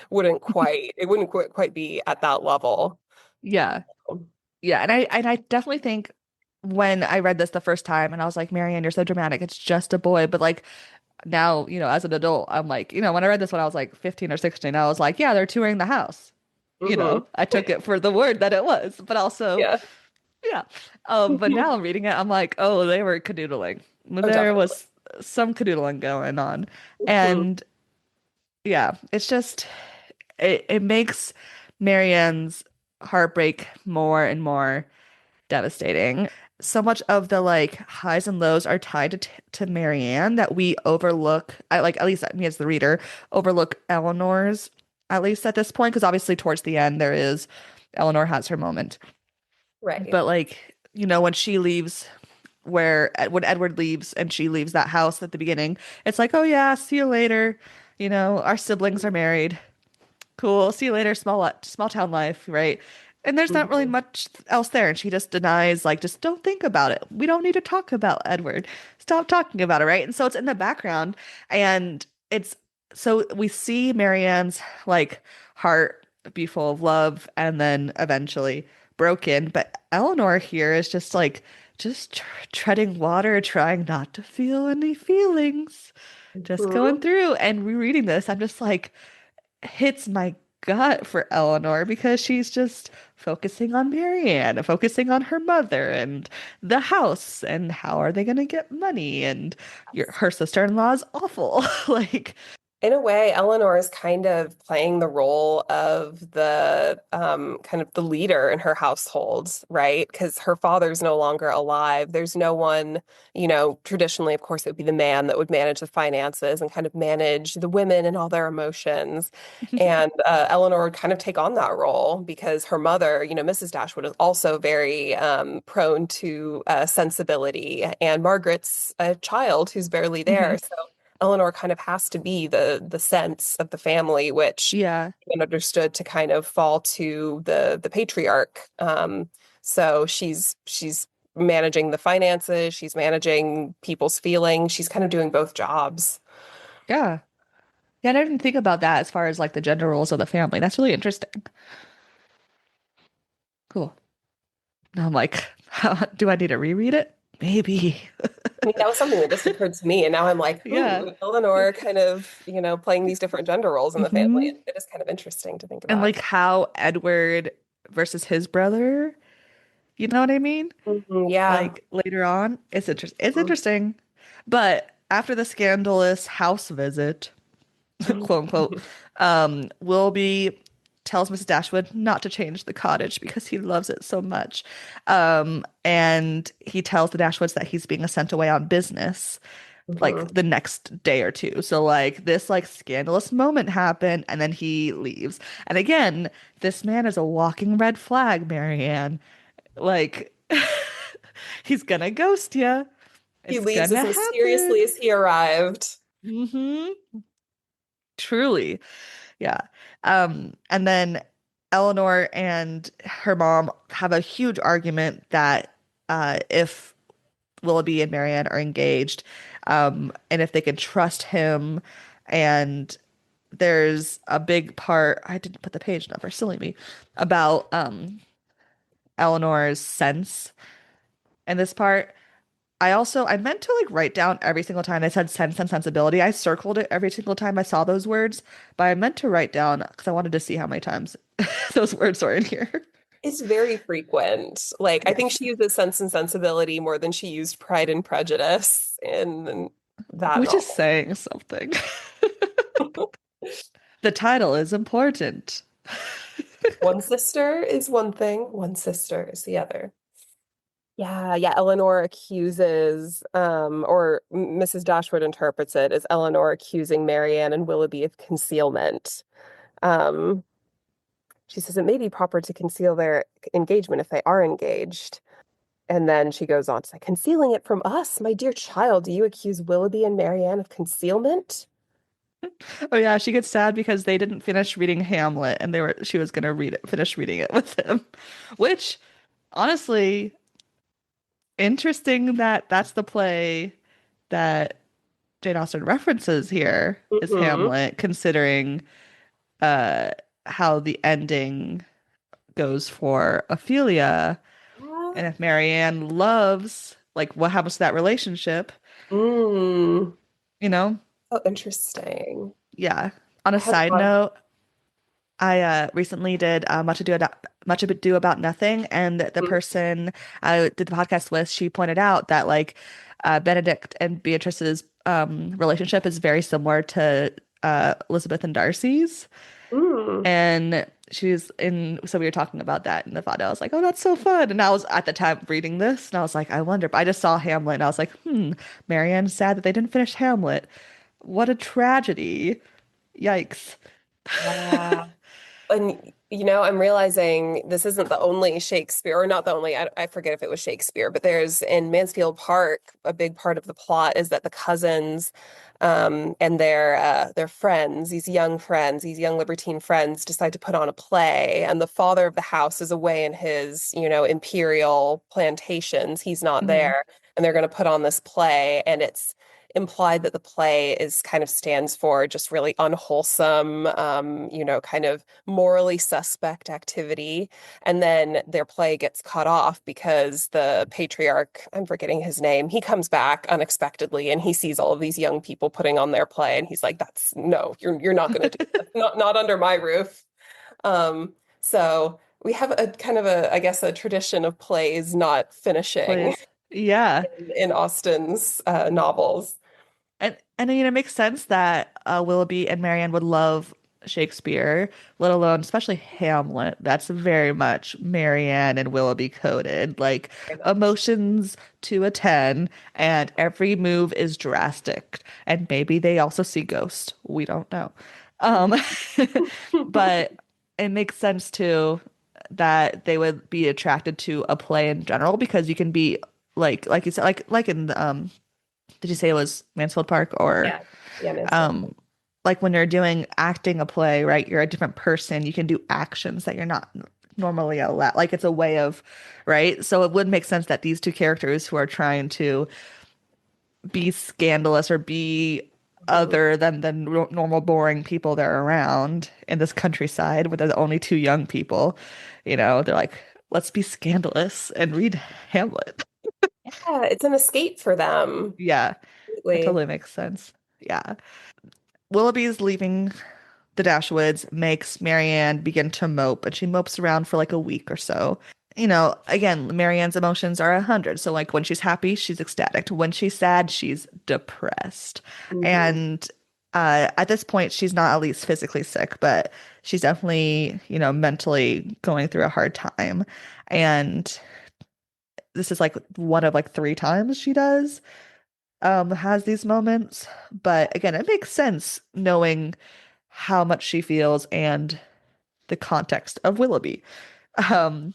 wouldn't quite be at that level. Yeah. Yeah. And I definitely think when I read this the first time and I was like, Marianne, you're so dramatic. It's just a boy. But like now, as an adult, I'm like, when I read this when I was like 15 or 16, I was like, yeah, they're touring the house. Hmm. I took it for the word that it was, but also, Yeah. yeah. But now I'm reading it, I'm like, oh, they were canoodling. Oh, There definitely. was some canoodling going on. Mhm. And yeah, it's just it makes Marianne's heartbreak more and more devastating. So much of the like highs and lows are tied to Marianne that we overlook. I like at least me as the reader overlook Eleanor's at least at this point because obviously towards the end there is Eleanor has her moment. Right. But like when she leaves when Edward leaves and she leaves that house at the beginning, it's like, oh yeah, see you later. Our siblings are married. Cool. See you later. Small town life, right? And there's not really Mhm. much else there. And she just denies, like, just don't think about it. We don't need to talk about Edward. Stop talking about it, right? And so it's in the background. And it's so we see Marianne's like heart be full of love and then eventually broken. But Eleanor here is just like just treading water, trying not to feel any feelings, just going Mhm. through and rereading this. I'm just like, hits my gut for Eleanor because she's just focusing on Marianne, focusing on her mother and the house and how are they going to get money and her sister-in-law is awful. Like, In a way, Eleanor is kind of playing the role of the kind of the leader in her household, right? Because her father's no longer alive. There's no one, traditionally, of course, it would be the man that would manage the finances and kind of manage the women and all their emotions. And Eleanor would kind of take on that role because her mother, Mrs. Dashwood, is also very prone to sensibility. And Margaret's a child who's barely Hmm. there. So Eleanor kind of has to be the sense of the family, which Yeah. been understood to kind of fall to the patriarch. So she's managing the finances, she's managing people's feelings, she's kind of doing both jobs. Yeah. Yeah, I didn't think about that as far as like the gender roles of the family. That's really interesting. Cool. Now I'm like, do I need to reread it? Maybe. I mean, that was something that just occurred to me, and now I'm like, Yeah. Eleanor kind of, playing these different gender roles in the family. Hmm. It is kind of interesting to think And about. like how Edward versus his brother, you know what I mean? Yeah. Like later on, it's interesting. It's Mhm. interesting. But after the scandalous house visit, quote unquote, Willoughby tells Mrs. Dashwood not to change the cottage because he loves it so much. And he tells the Dashwoods that he's being sent away on business like Mhm. the next day or two. So like this like scandalous moment happened and then he leaves. And again, this man is a walking red flag, Marianne. Like he's gonna ghost you. He It's leaves gonna as happen. mysteriously as he arrived. Truly. Yeah. And then Eleanor and her mom have a huge argument that if Willoughby and Marianne are engaged, and if they can trust him, and there's a big part, I didn't put the page number, silly me, about Eleanor's sense in this part. I meant to like write down every single time I said sense and sensibility. I circled it every single time I saw those words, but I meant to write down because I wanted to see how many times those words are in here. It's very frequent. Like, I think Yes. she uses Sense and Sensibility more than she used Pride and Prejudice in that Which is novel. saying something. The title is important. One sister is one thing, one sister is the other. Yeah, yeah. Eleanor accuses, or Mrs. Dashwood interprets it as Eleanor accusing Marianne and Willoughby of concealment. Um, she says it may be proper to conceal their engagement if they are engaged. And then she goes on to say, concealing it from us, my dear child, do you accuse Willoughby and Marianne of concealment? Oh yeah, she gets sad because they didn't finish reading Hamlet and she was gonna finish reading it with him. Which honestly, interesting that that's the play that Jane Austen references here is Hmm. Hamlet, considering uh how the ending goes for Ophelia. And if Marianne loves, like what happens to that relationship, Mm. you know? Oh, interesting. Yeah. On a I hadn't side thought. note, I recently did Much Ado About Nothing, and the Mhm. person I did the podcast with, she pointed out that like Benedict and Beatrice's relationship is very similar to Elizabeth and Darcy's, Mm. and so we were talking about that in the thought. I was like, oh, that's so fun. And I was at the time reading this, and I was like, I wonder. But I just saw Hamlet, and I was like, Marianne's sad that they didn't finish Hamlet. What a tragedy! Yikes. Yeah. And I'm realizing this isn't the only Shakespeare, or not the only, I forget if it was Shakespeare, but there's in Mansfield Park, a big part of the plot is that the cousins and their friends, these young libertine friends, decide to put on a play, and the father of the house is away in his, imperial plantations. He's not Hmm. there, and they're going to put on this play, and it's implied that the play is kind of stands for just really unwholesome, kind of morally suspect activity. And then their play gets cut off because the patriarch, I'm forgetting his name, he comes back unexpectedly and he sees all of these young people putting on their play, and he's like, "That's no, you're not going to do that. Not under my roof." So we have a kind of I guess, a tradition of plays not finishing Please. Yeah. in Austen's novels. And I mean, it makes sense that Willoughby and Marianne would love Shakespeare, let alone especially Hamlet. That's very much Marianne and Willoughby coded, like Very much. emotions to a 10, and every move is drastic. And maybe they also see ghosts. We don't know. Um, but it makes sense too that they would be attracted to a play in general because you can be like you said, like in did you say it was Mansfield Park or Yeah. Yeah, Mansfield. um like when you're doing acting a play, right? You're a different person. You can do actions that you're not normally allowed. Like it's a way of, right? So it would make sense that these two characters who are trying to be scandalous or be Mhm. other than the normal boring people they're around in this countryside where there's only two young people, they're like, let's be scandalous and read Hamlet. Yeah, it's an escape for them. Yeah, that Absolutely. totally makes sense. Yeah. Willoughby's leaving the Dashwoods makes Marianne begin to mope, and she mopes around for like a week or so. Again, Marianne's emotions are 100. So, like, when she's happy, she's ecstatic. When she's sad, she's depressed. Mhm. And at this point, she's not at least physically sick, but she's definitely, mentally going through a hard time. And this is like one of like three times she has these moments. But again, it makes sense knowing how much she feels and the context of Willoughby. Um,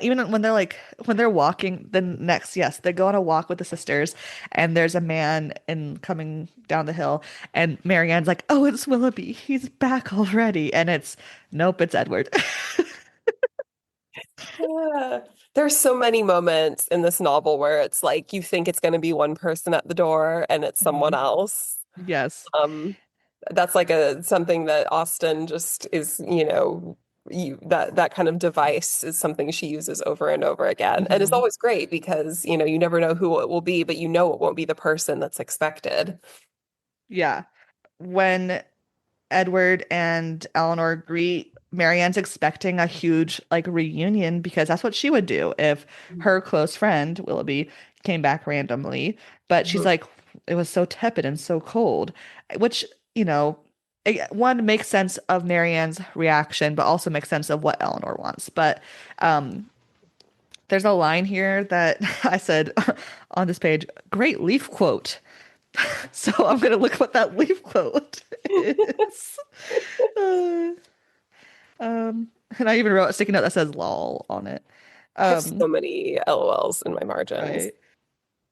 even when they're walking, then next, yes, they go on a walk with the sisters, and there's a man in coming down the hill, and Marianne's like, "Oh, it's Willoughby. He's back already." And it's nope, it's Edward. Yeah. There's so many moments in this novel where it's like you think it's going to be one person at the door and it's someone Mhm. else. Yes. Um, that's like a something that Austen just is, that kind of device is something she uses over and over again. And it's Hmm. always great because, you never know who it will be, but you know it won't be the person that's expected. Yeah. When Edward and Eleanor greet, Marianne's expecting a huge like reunion because that's what she would do if her close friend Willoughby came back randomly. But she's Mhm. like, it was so tepid and so cold, which, you know, one makes sense of Marianne's reaction, but also makes sense of what Eleanor wants. But um, there's a line here that I said on this page, great leaf quote. So I'm gonna look what that leaf quote is. Uh, and I even wrote a sticky note that says lol on it. I have Um, so many LOLs in my margins. right.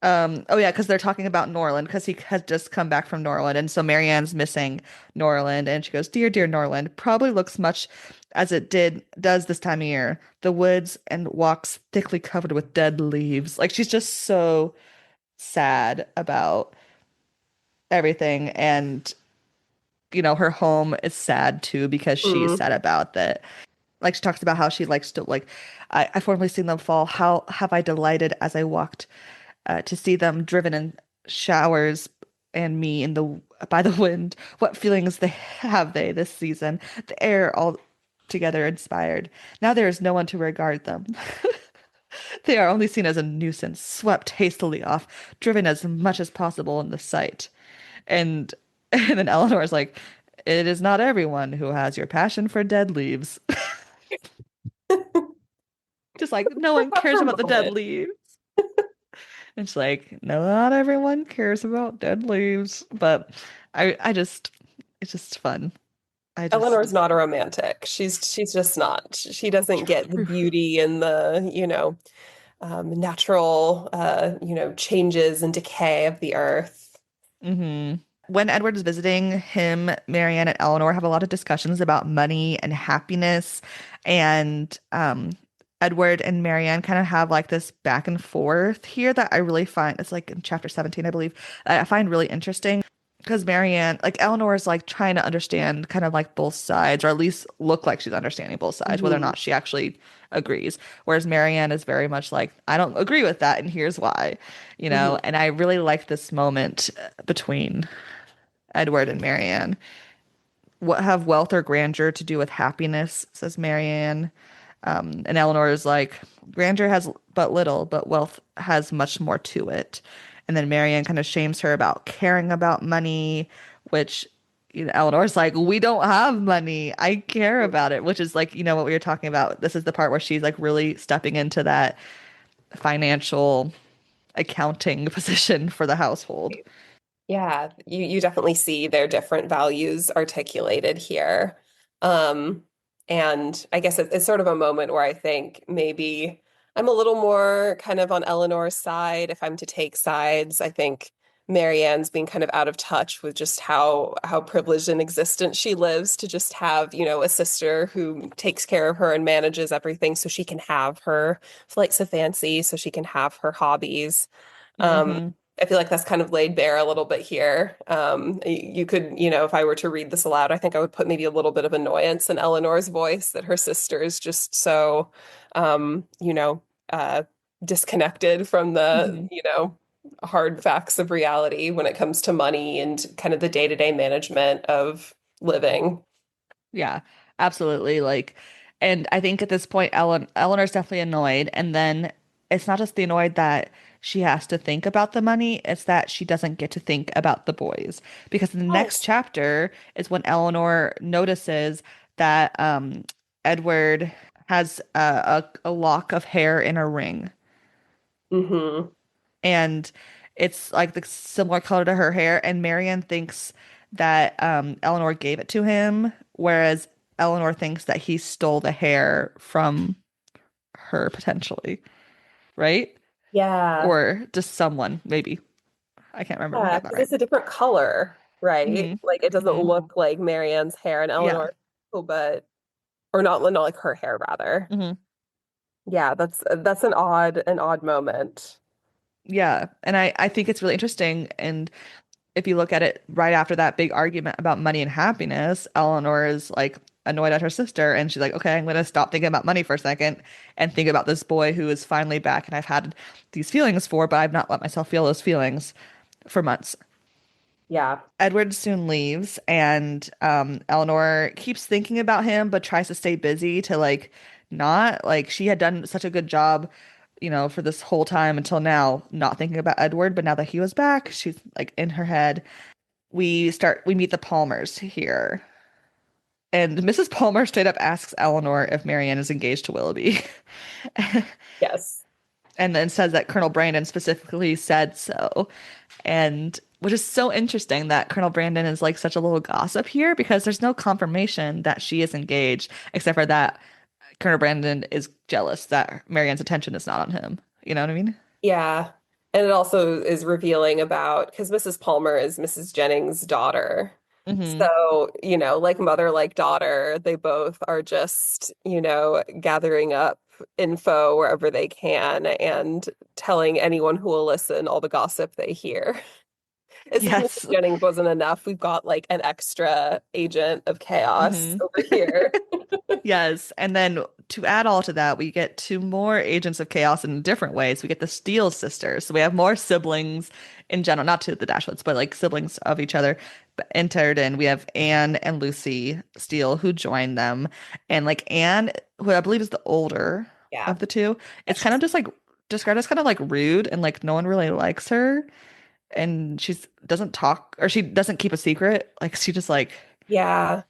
Oh yeah, because they're talking about Norland because he has just come back from Norland, and so Marianne's missing Norland, and she goes, "Dear, dear Norland, probably looks much as it does this time of year. The woods and walks thickly covered with dead leaves." Like she's just so sad about everything, and her home is sad too because she's Mm. sad about that. Like she talks about how she likes to like, I formerly seen them fall. How have I delighted as I walked to see them driven in showers and me in the by the wind. What feelings they have they this season? The air all together inspired. Now there is no one to regard them. They are only seen as a nuisance, swept hastily off, driven as much as possible in the sight. And and then Eleanor's like, it is not everyone who has your passion for dead leaves. Just like no one About cares her about the dead moment. leaves. And she's like, no, not everyone cares about dead leaves. But I just it's just fun. I just Eleanor's not a romantic. She's just not. She doesn't get the True. beauty and the, natural, changes and decay of the earth. Hmm. When Edward is visiting him, Marianne and Eleanor have a lot of discussions about money and happiness. And Edward and Marianne kind of have like this back and forth here that I really find it's like in chapter 17, I believe, that I find really interesting. Because Marianne, like Eleanor is like trying to understand kind of like both sides, or at least look like she's understanding both sides, whether or Hmm. not she actually agrees. Whereas Marianne is very much like, I don't agree with that, and here's why, Hmm. And I really like this moment between Edward and Marianne. What have wealth or grandeur to do with happiness, says Marianne. And Eleanor is like, grandeur has but little, but wealth has much more to it. And then Marianne kind of shames her about caring about money, which, Eleanor's like, we don't have money. I care about it, which is like, what we were talking about. This is the part where she's like really stepping into that financial accounting position for the household. Yeah, you definitely see their different values articulated here. Um, and I guess it's sort of a moment where I think maybe I'm a little more kind of on Eleanor's side if I'm to take sides. I think Marianne's being kind of out of touch with just how privileged an existence she lives to just have, a sister who takes care of her and manages everything so she can have her flights of fancy, so she can have her hobbies. Um, Hmm. I feel like that's kind of laid bare a little bit here. You could, if I were to read this aloud, I think I would put maybe a little bit of annoyance in Eleanor's voice that her sister is just so, um, you know, uh, disconnected from the, Hmm. hard facts of reality when it comes to money and kind of the day-to-day management of living. Yeah, absolutely. And I think at this point, Eleanor's definitely annoyed. And then it's not just the annoyed that she has to think about the money, it's that she doesn't get to think about the boys. Because in the next Yes. chapter is when Eleanor notices that Edward has a lock of hair in a ring. Hmm. And it's like the similar color to her hair. And Marianne thinks that Eleanor gave it to him, whereas Eleanor thinks that he stole the hair from her potentially, right? Yeah. Or just someone, maybe. I can't remember if I Yeah, got that because right. it's a different color, right? Hmm. Like it doesn't Hmm. look like Marianne's hair and Yeah. Eleanor, but or not like her hair rather. Hmm. Yeah, that's an odd moment. Yeah. And I think it's really interesting. And if you look at it right after that big argument about money and happiness, Eleanor is like annoyed at her sister and she's like, okay, I'm going to stop thinking about money for a second and think about this boy who is finally back and I've had these feelings for, but I've not let myself feel those feelings for months. Yeah. Edward soon leaves and Eleanor keeps thinking about him but tries to stay busy to like not like she had done such a good job, for this whole time until now, not thinking about Edward, but now that he was back, she's like in her head. We meet the Palmers here. And Mrs. Palmer straight up asks Eleanor if Marianne is engaged to Willoughby. Yes. And then says that Colonel Brandon specifically said so. And which is so interesting that Colonel Brandon is like such a little gossip here because there's no confirmation that she is engaged, except for that Colonel Brandon is jealous that Marianne's attention is not on him. You know what I mean? Yeah. And it also is revealing about because Mrs. Palmer is Mrs. Jennings' daughter. Hmm. So, like mother, like daughter, they both are just, gathering up info wherever they can and telling anyone who will listen all the gossip they hear. As if Mrs. Yes. Jennings wasn't enough, we've got like an extra agent of chaos Hmm. over here. Yes. And then to add all to that, we get two more agents of chaos in different ways. We get the Steele sisters. So we have more siblings in general, not to the Dashwoods, but like siblings of each other entered in. We have Anne and Lucy Steele who join them. And like Anne, who I believe is the older Yeah. of the two, Yeah, it's kind of just like described as kind of like rude and like no one really likes her. And she's doesn't talk or she doesn't keep a secret. Like she just like, yeah.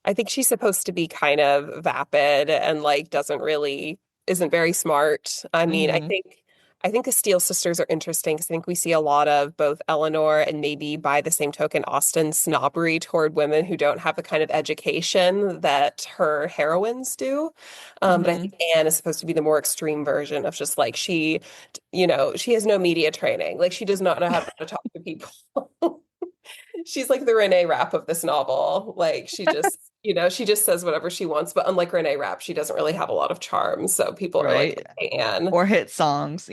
I think she's supposed to be kind of vapid and like doesn't really isn't very smart. I mean, I mm-hmm, think I think the Steele sisters are interesting because I think we see a lot of both Eleanor and maybe by the same token Austen snobbery toward women who don't have the kind of education that her heroines do. But I mm-hmm. think Anne is supposed to be the more extreme version of just like she has no media training. Like she does not know how to talk to people. She's like the Renee Rapp of this novel. Like she just says whatever she wants. But unlike Renee Rapp, she doesn't really have a lot of charm. So people are like, Right. okay, Anne. Or hit songs.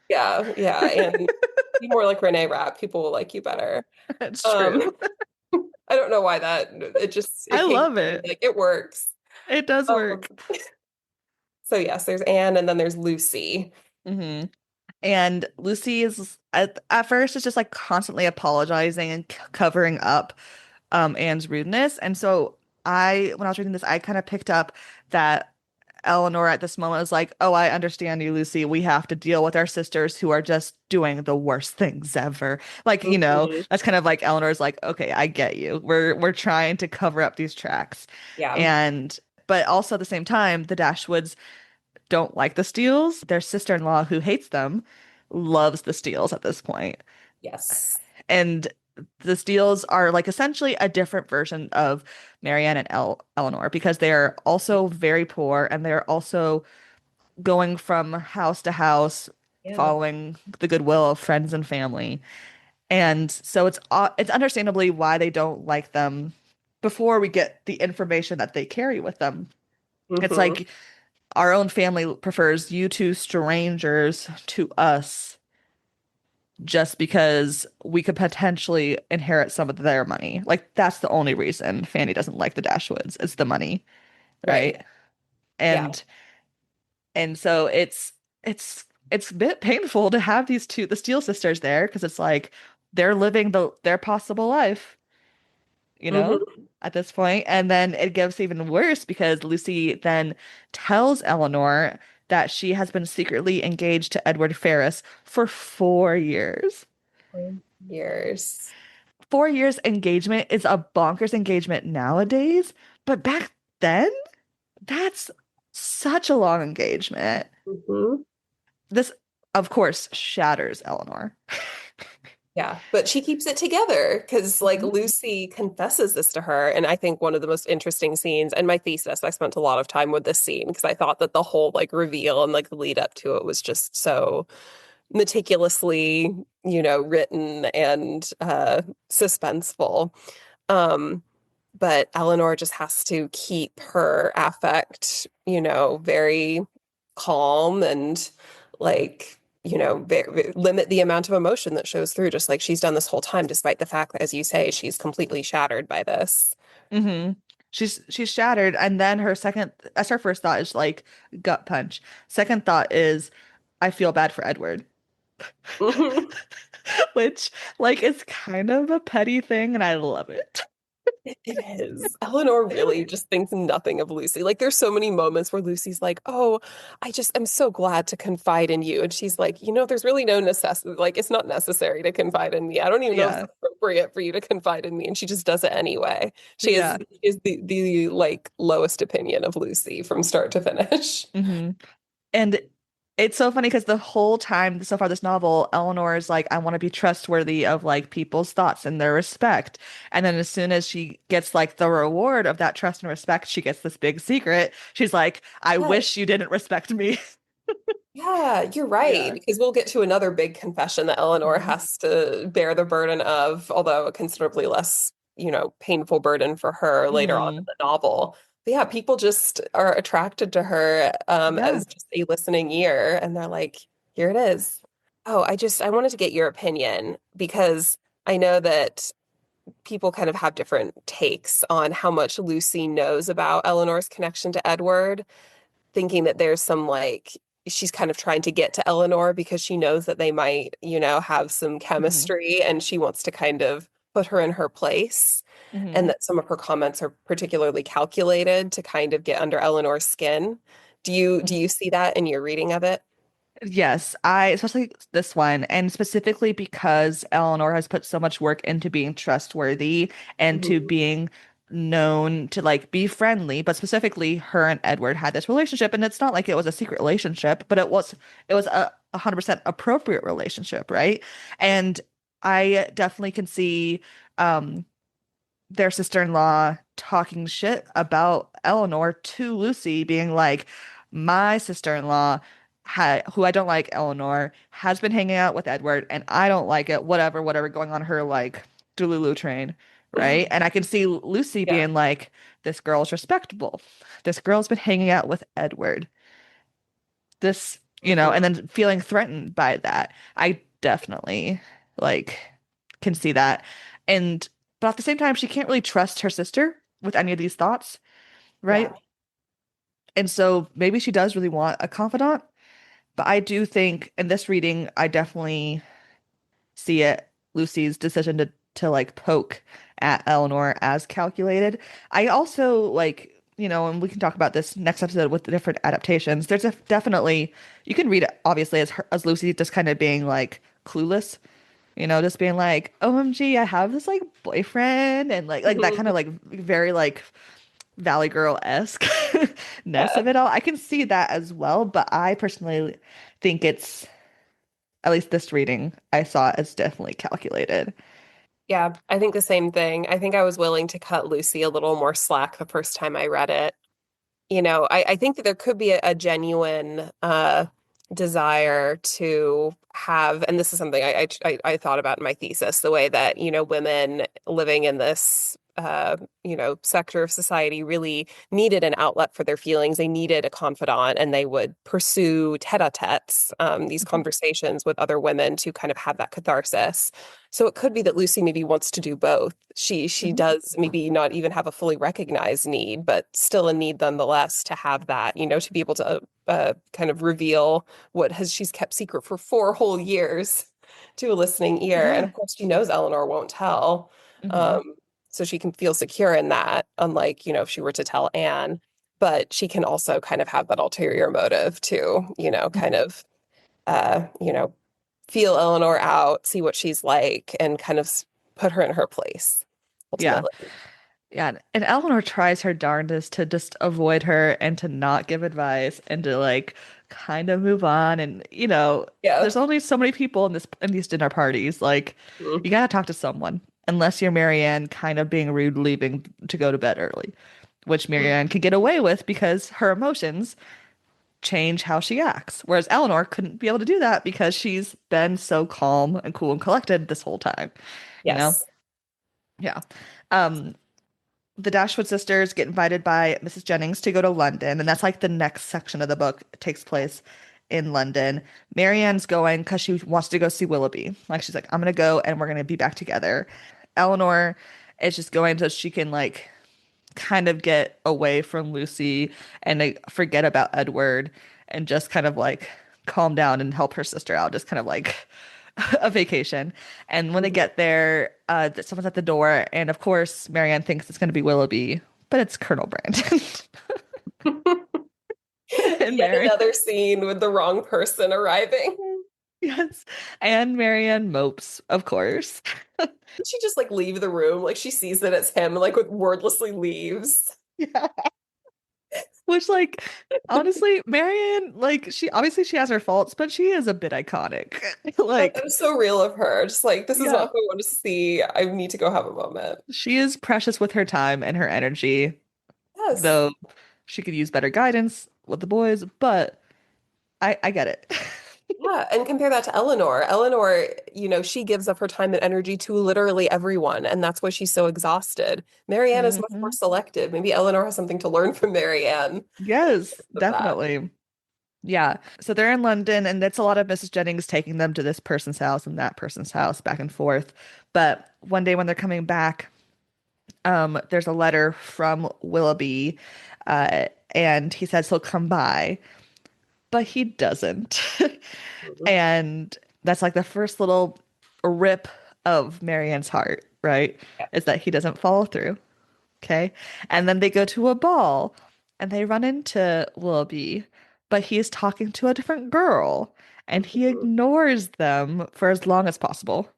Yeah, yeah. And be more like Renee Rapp. People will like you better. It's Um, true. I don't know why it I came to love me it. like it works. It does Um, work. so yes, there's Anne and then there's Lucy. Hmm. And Lucy is at first it's just like constantly apologizing and covering up Anne's rudeness. And so when I was reading this, I kind of picked up that Eleanor at this moment is like, "Oh, I understand you, Lucy. We have to deal with our sisters who are just doing the worst things ever." Like, Hmm. that's kind of like Eleanor's like, "Okay, I get you. We're trying to cover up these tracks." Yeah. And but also at the same time, the Dashwoods don't like the Steeles. Their sister-in-law who hates them loves the Steeles at this point. Yes. And the Steeles are like essentially a different version of Marianne and Eleanor because they're also very poor and they're also going from house to house, Yeah. following the goodwill of friends and family. And so it's understandably why they don't like them before we get the information that they carry with them. It's Hmm. like our own family prefers you two strangers to us just because we could potentially inherit some of their money. Like that's the only reason Fanny doesn't like the Dashwoods. It's the money, Right. right? Yeah. And so it's a bit painful to have the Steele sisters there because it's like they're living their possible life, you know, Hmm. at this point. And then it gets even worse because Lucy then tells Eleanor that she has been secretly engaged to Edward Ferrars for 4 years. Years. 4 years engagement is a bonkers engagement nowadays, but back then, that's such a long engagement. Hmm. This, of course, shatters Eleanor. Yeah, but she keeps it together because, like, Mhm. Lucy confesses this to her. And I think one of the most interesting scenes, and my thesis, I spent a lot of time with this scene because I thought that the whole, like, reveal and, like, the lead up to it was just so meticulously, written and suspenseful. Um, but Eleanor just has to keep her affect, very calm and like, limit the amount of emotion that shows through, just like she's done this whole time, despite the fact that, as you say, she's completely shattered by this. hmm She's shattered, and then that's her first thought is like gut punch. Second thought is, I feel bad for Edward, which like is kind of a petty thing, and I love it. It is. Eleanor really just thinks nothing of Lucy. Like, there's so many moments where Lucy's like, "Oh, I'm so glad to confide in you." And she's like, there's really no necessity. Like, it's not necessary to confide in me. I don't even know if Yeah, it's appropriate for you to confide in me. And she just does it anyway. yeah. She is the like lowest opinion of Lucy from start to finish. hmm And it's so funny because the whole time so far this novel, Eleanor is like, I want to be trustworthy of like people's thoughts and their respect. And then as soon as she gets like the reward of that trust and respect, she gets this big secret. She's like, I wish you didn't respect me. Yeah, you're right. Yeah. Because we'll get to another big confession that Eleanor hmm has to bear the burden of, although a considerably less, painful burden for her later on in hmm the novel. But yeah, people just are attracted to her Yeah. as just a listening ear, and they're like, here it is. Oh, I wanted to get your opinion because I know that people kind of have different takes on how much Lucy knows about Eleanor's connection to Edward, thinking that there's some like she's kind of trying to get to Eleanor because she knows that they might, have some hmm chemistry and she wants to kind of put her in her place. And hmm that some of her comments are particularly calculated to kind of get under Eleanor's skin. Do you see that in your reading of it? Yes, I especially this one, and specifically because Eleanor has put so much work into being trustworthy and to Mhm. being known to like be friendly, but specifically her and Edward had this relationship, and it's not like it was a secret relationship, but it was a 100% appropriate relationship, right? And I definitely can see um their sister-in-law talking shit about Eleanor to Lucy, being like, my sister-in-law who I don't like, Eleanor, has been hanging out with Edward, and I don't like it. Whatever, going on her like Delulu train, right? And I can see Lucy Yeah. being like, this girl's respectable. This girl's been hanging out with Edward. And Mhm. then feeling threatened by that. I definitely like can see that. And but at the same time, she can't really trust her sister with any of these thoughts, right? Yeah. And so maybe she does really want a confidant, but I do think in this reading, I definitely see it, Lucy's decision to like poke at Eleanor as calculated. I also like and we can talk about this next episode with the different adaptations. There's definitely you can read it obviously as Lucy just kind of being like clueless, just being like, OMG, I have this like boyfriend and like that kind of like very like Valley Girl-esque ness Yeah. of it all. I can see that as well, but I personally think it's at least this reading I saw as definitely calculated. Yeah, I think the same thing. I think I was willing to cut Lucy a little more slack the first time I read it. I think that there could be a genuine desire to have, and this is something I thought about in my thesis, the way that, women living in this sector of society really needed an outlet for their feelings. They needed a confidant, and they would pursue tete-a-tetes, these Mhm. conversations with other women to kind of have that catharsis. So it could be that Lucy maybe wants to do both. She Mhm. does maybe not even have a fully recognized need, but still a need nonetheless to have that, to be able to kind of reveal what has she's kept secret for 4 whole years to a listening ear. And Yeah. of course, she knows Eleanor won't tell. Hmm. Um, so she can feel secure in that, unlike, if she were to tell Anne. But she can also kind of have that ulterior motive to, kind of uh, you know, feel Eleanor out, see what she's like, and kind of put her in her place, Yeah. ultimately. Yeah. And Eleanor tries her darndest to just avoid her and to not give advice and to like kind of move on. And Yeah. there's only so many people in these dinner parties. Like Mm. you gotta talk to someone, unless you're Marianne kind of being rude, leaving to go to bed early, which Marianne can get away with because her emotions change how she acts. Whereas Eleanor couldn't be able to do that because she's been so calm and cool and collected this whole time, you know? Yes. Yeah. Um, the Dashwood sisters get invited by Mrs. Jennings to go to London, and that's like the next section of the book takes place in London. Marianne's going because she wants to go see Willoughby. Like she's like, I'm gonna go and we're gonna be back together. Eleanor is just going so she can like kind of get away from Lucy and like, forget about Edward and just kind of like calm down and help her sister out, just kind of like a vacation. And when they Mhm. get there, someone's at the door, and of course, Marianne thinks it's going to be Willoughby, but it's Colonel Brandon. And Yet Marianne, another scene with the wrong person arriving. yes, and Marianne mopes, of course. Did she just like leave the room? Like she sees that it's him and like wordlessly leaves. Yeah. Which, like, honestly, Marianne, like, she has her faults, but she is a bit iconic. That Like, was so real of her. Just like, this is yeah, not who I want to see. I need to go have a moment. she is precious with her time and her energy, Yes. though she could use better guidance with the boys, but I get it. Yeah, and compare that to Eleanor. Eleanor, she gives up her time and energy to literally everyone, and that's why she's so exhausted. Marianne is much more Hmm. selective. Maybe Eleanor has something to learn from Marianne Yes, with that. definitely. Yeah. So they're in London, and it's a lot of Mrs. Jennings taking them to this person's house and that person's house back and forth. But one day when they're coming back, there's a letter from Willoughby, and he says he'll come by, but he doesn't. Mhm. And that's like the first little rip of Marianne's heart, right? Yeah. Is that he doesn't follow through. Okay. And then they go to a ball and they run into Willoughby, but he is talking to a different girl and he Mhm. ignores them for as long as possible.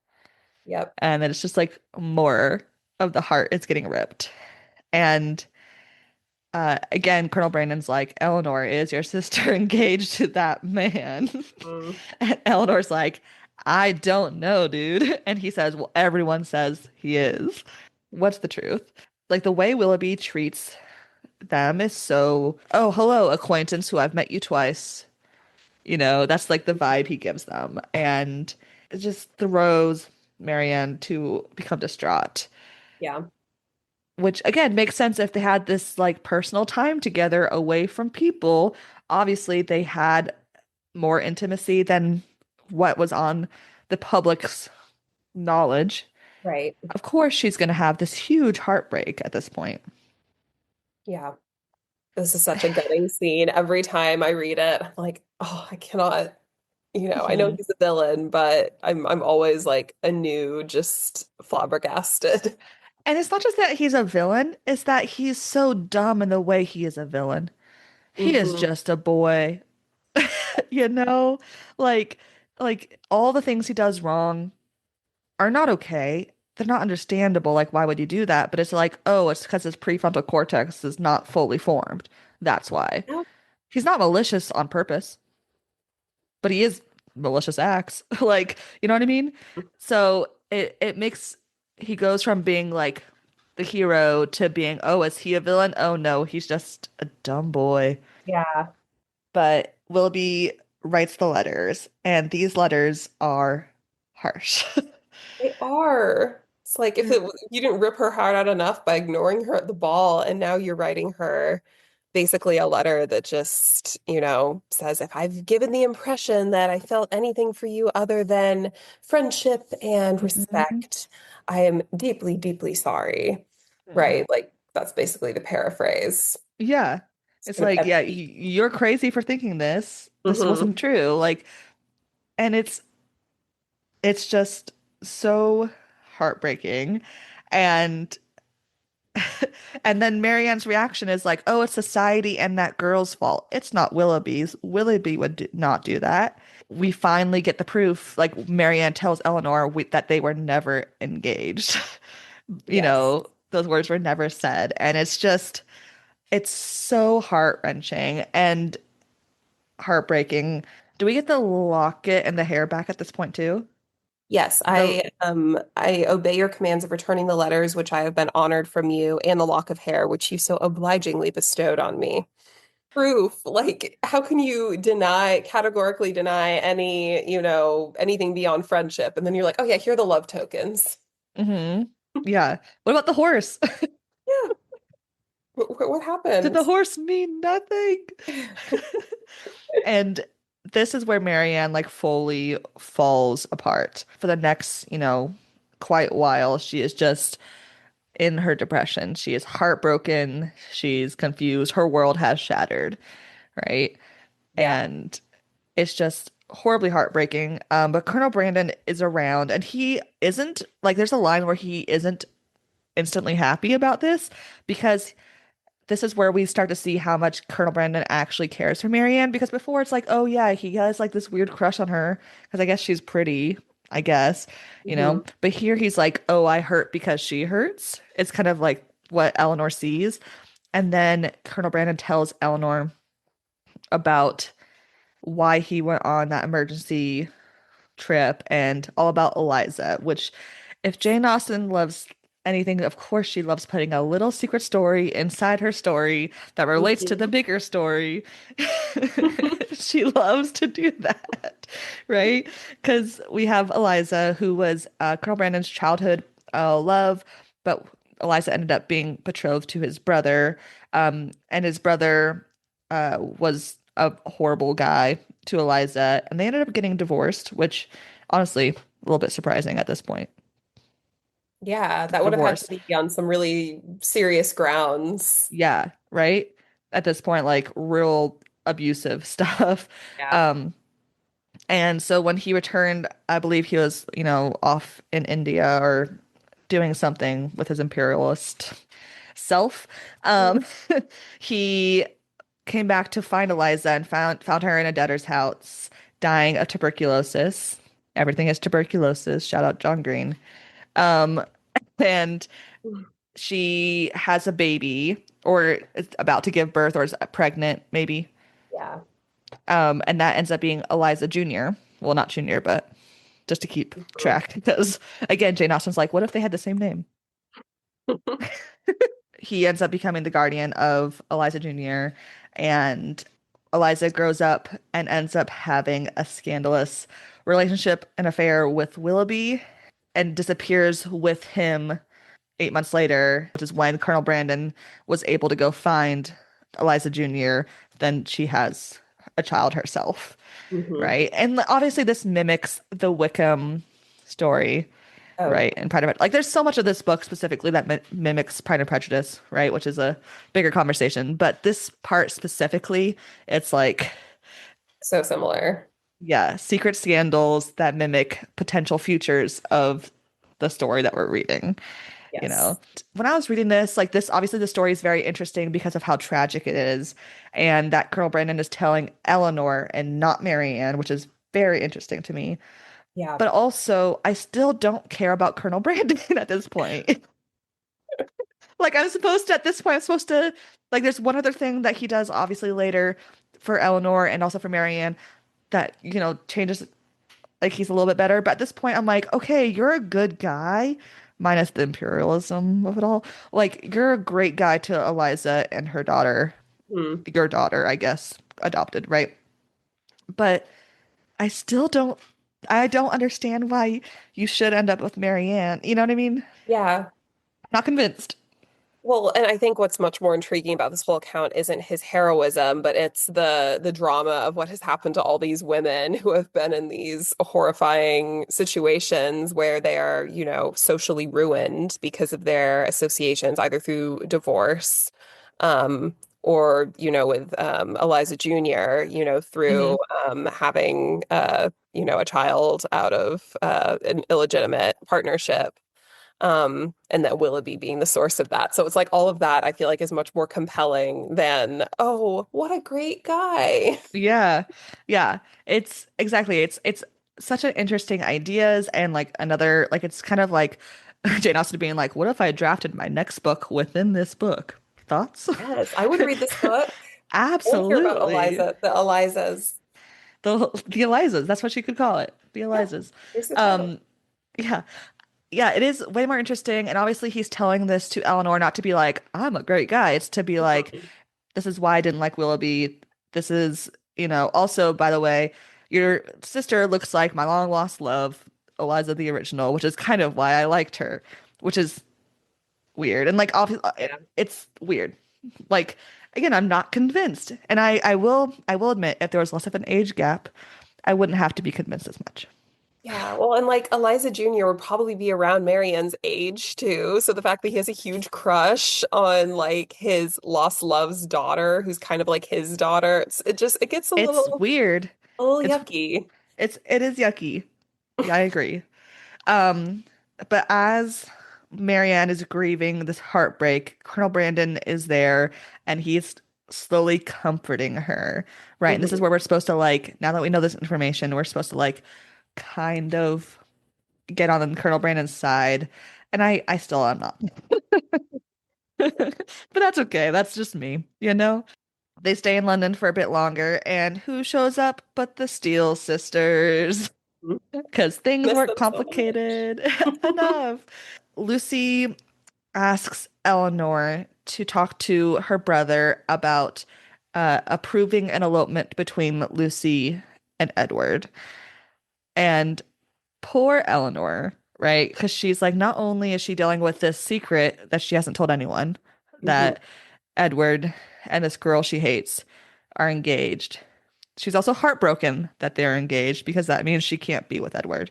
Yep. And then it's just like more of the heart is getting ripped. And again, Colonel Brandon's like, Eleanor, is your sister engaged to that man? Mm. And Eleanor's like, I don't know, dude. And he says, well, everyone says he is. What's the truth? Like the way Willoughby treats them is so, oh, hello, acquaintance who I've met you twice. That's like the vibe he gives them. And it just throws Marianne to become distraught, Yeah. which again makes sense if they had this like personal time together away from people. Obviously, they had more intimacy than what was on the public's knowledge. Right. Of course, she's going to have this huge heartbreak at this point. Yeah. This is such a gutting scene. Every time I read it, I'm like, oh, I cannot, I know Mhm. he's a villain, but I'm always like anew, just flabbergasted. And it's not just that he's a villain, it's that he's so dumb in the way he is a villain. He is Hmm. just a boy, you know? Like all the things he does wrong are not okay. They're not understandable. Like, why would you do that? But it's like, oh, it's because his prefrontal cortex is not fully formed. That's why. He's not malicious on purpose, but he is malicious acts. Like, you know what I mean? So it makes he goes from being like the hero to being, oh, is he a villain? Oh no, he's just a dumb boy. Yeah. But Willoughby writes the letters, and these letters are harsh. They are. It's like if They're you didn't rip her heart out enough by ignoring her at the ball, and now you're writing her basically a letter that just, says, if I've given the impression that I felt anything for you other than friendship and Mhm. respect, I am deeply, deeply sorry. Mhm. Right? Like that's basically the paraphrase. Yeah. It's It's kind of like, yeah, empty. you're crazy for thinking this. This Hmm. wasn't true. Like, and it's just so heartbreaking. And and then Marianne's reaction is like, "Oh, it's society and that girl's fault. It's not Willoughby's. Willoughby would not do that." We finally get the proof. Like Marianne tells Eleanor that they were never engaged. Yes. Those words were never said, and it's so heart-wrenching and heartbreaking. Do we get the locket and the hair back at this point too? Yes, The I obey your commands of returning the letters which I have been honored from you, and the lock of hair which you so obligingly bestowed on me. Proof, like how can you categorically deny anything beyond friendship? And then you're like, oh yeah, here are the love tokens. hmm Yeah. What about the horse? Yeah, what Did happened? the horse mean nothing? And this is where Marianne like fully falls apart. For the next, quite while, she is just in her depression. She is heartbroken. She's confused. Her world has shattered, right? Yeah. And it's just horribly heartbreaking. But Colonel Brandon is around, and he isn't like there's a line where he isn't instantly happy about this because this is where we start to see how much Colonel Brandon actually cares for Marianne because before it's like, oh yeah, he has like this weird crush on her because I guess she's pretty, I guess, you Hmm. know. But here he's like, oh, I hurt because she hurts. It's kind of like what Eleanor sees. And then Colonel Brandon tells Eleanor about why he went on that emergency trip and all about Eliza, which if Jane Austen loves anything, of course she loves putting a little secret story inside her story that relates to the Hmm. bigger story. She loves to do that, right? Because we have Eliza, who was Colonel Brandon's childhood love, but Eliza ended up being betrothed to his brother, and his brother was a horrible guy to Eliza, and they ended up getting divorced, which honestly, a little bit surprising at this point. Yeah, that would have had to Divorce. be on some really serious grounds. Yeah, right? At this point, like real abusive stuff. Yeah. Um, and so when he returned, I believe he was, off in India or doing something with his imperialist self. Mhm. Um, he came back to find Eliza and found her in a debtor's house, dying of tuberculosis. Everything is tuberculosis. Shout out John Green. Um, and she has a baby, or is about to give birth, or is pregnant, maybe. Yeah. And that ends up being Eliza Jr. Well, not Jr., but just to keep Mhm. track, because again, Jane Austen's like, what if they had the same name? He ends up becoming the guardian of Eliza Jr. and Eliza grows up and ends up having a scandalous relationship and affair with Willoughby and disappears with him 8 months later, which is when Colonel Brandon was able to go find Eliza Jr. Then she has a child herself, Hmm. right? And obviously, this mimics the Wickham story, Oh right? yeah. And Pride and Prejudice. Like, there's so much of this book specifically that mimics Pride and Prejudice, right? Which is a bigger conversation. But this part specifically, it's like, So similar. yeah, secret scandals that mimic potential futures of the story that we're reading. you Yes. know. When I was reading this, like this, obviously the story is very interesting because of how tragic it is, and that Colonel Brandon is telling Eleanor and not Marianne, which is very interesting to me. Yeah. But also, I still don't care about Colonel Brandon at this point. Like I'm supposed to, at this point, I'm supposed to, like, there's one other thing that he does, obviously later for Eleanor and also for Marianne that, changes, like he's a little bit better. But at this point, I'm like, okay, you're a good guy, minus the imperialism of it all. Like, you're a great guy to Eliza and her daughter, Hmm. your daughter, I guess, adopted, right? But I still don't, I don't understand why you should end up with Marianne. You know what I mean? Yeah. Not convinced. Well, and I think what's much more intriguing about this whole account isn't his heroism, but it's the drama of what has happened to all these women who have been in these horrifying situations where they are, socially ruined because of their associations, either through divorce, or, with Eliza Jr., Hmm. through having a child out of an illegitimate partnership, and that Willoughby being the source of that. So it's like all of that I feel like is much more compelling than, oh, what a great guy. Yeah. Yeah. It's exactly. It's such an interesting ideas and like another like it's kind of like Jane Austen being like, what if I drafted my next book within this book? Thoughts? Yes, I would read this book. I want to hear about Absolutely. Eliza, the Elizas. The Elizas, that's what you could call it. The Yeah, Elizas. here's the title. Um, yeah. Yeah, it is way more interesting. And obviously he's telling this to Eleanor not to be like, I'm a great guy. It's to be like, Mhm. this is why I didn't like Willoughby. This is, also, by the way, your sister looks like my long lost love, Eliza the original, which is kind of why I liked her, which is weird. And like, obviously, Yeah. it's weird. Like, again, I'm not convinced. And I will admit, if there was less of an age gap, I wouldn't have to be convinced as much. Yeah, well, and like Eliza Jr. would probably be around Marianne's age too. So the fact that he has a huge crush on like his lost love's daughter, who's kind of like his daughter, it gets It's weird. a little It's yucky. it is yucky. Yeah, I agree. Um, but as Marianne is grieving this heartbreak, Colonel Brandon is there and he's slowly comforting her, right? And this is Mhm. where we're supposed to like, now that we know this information, we're supposed to like kind of get on Colonel Brandon's side. And I still am not. But that's okay. That's just me, you know? They stay in London for a bit longer, and who shows up but the Steele sisters? Because things Miss weren't them so much. complicated enough. Lucy asks Eleanor to talk to her brother about approving an elopement between Lucy and Edward. And poor Eleanor, right? Because she's like, not only is she dealing with this secret that she hasn't told anyone, Mhm. that Edward and this girl she hates are engaged. She's also heartbroken that they're engaged because that means she can't be with Edward.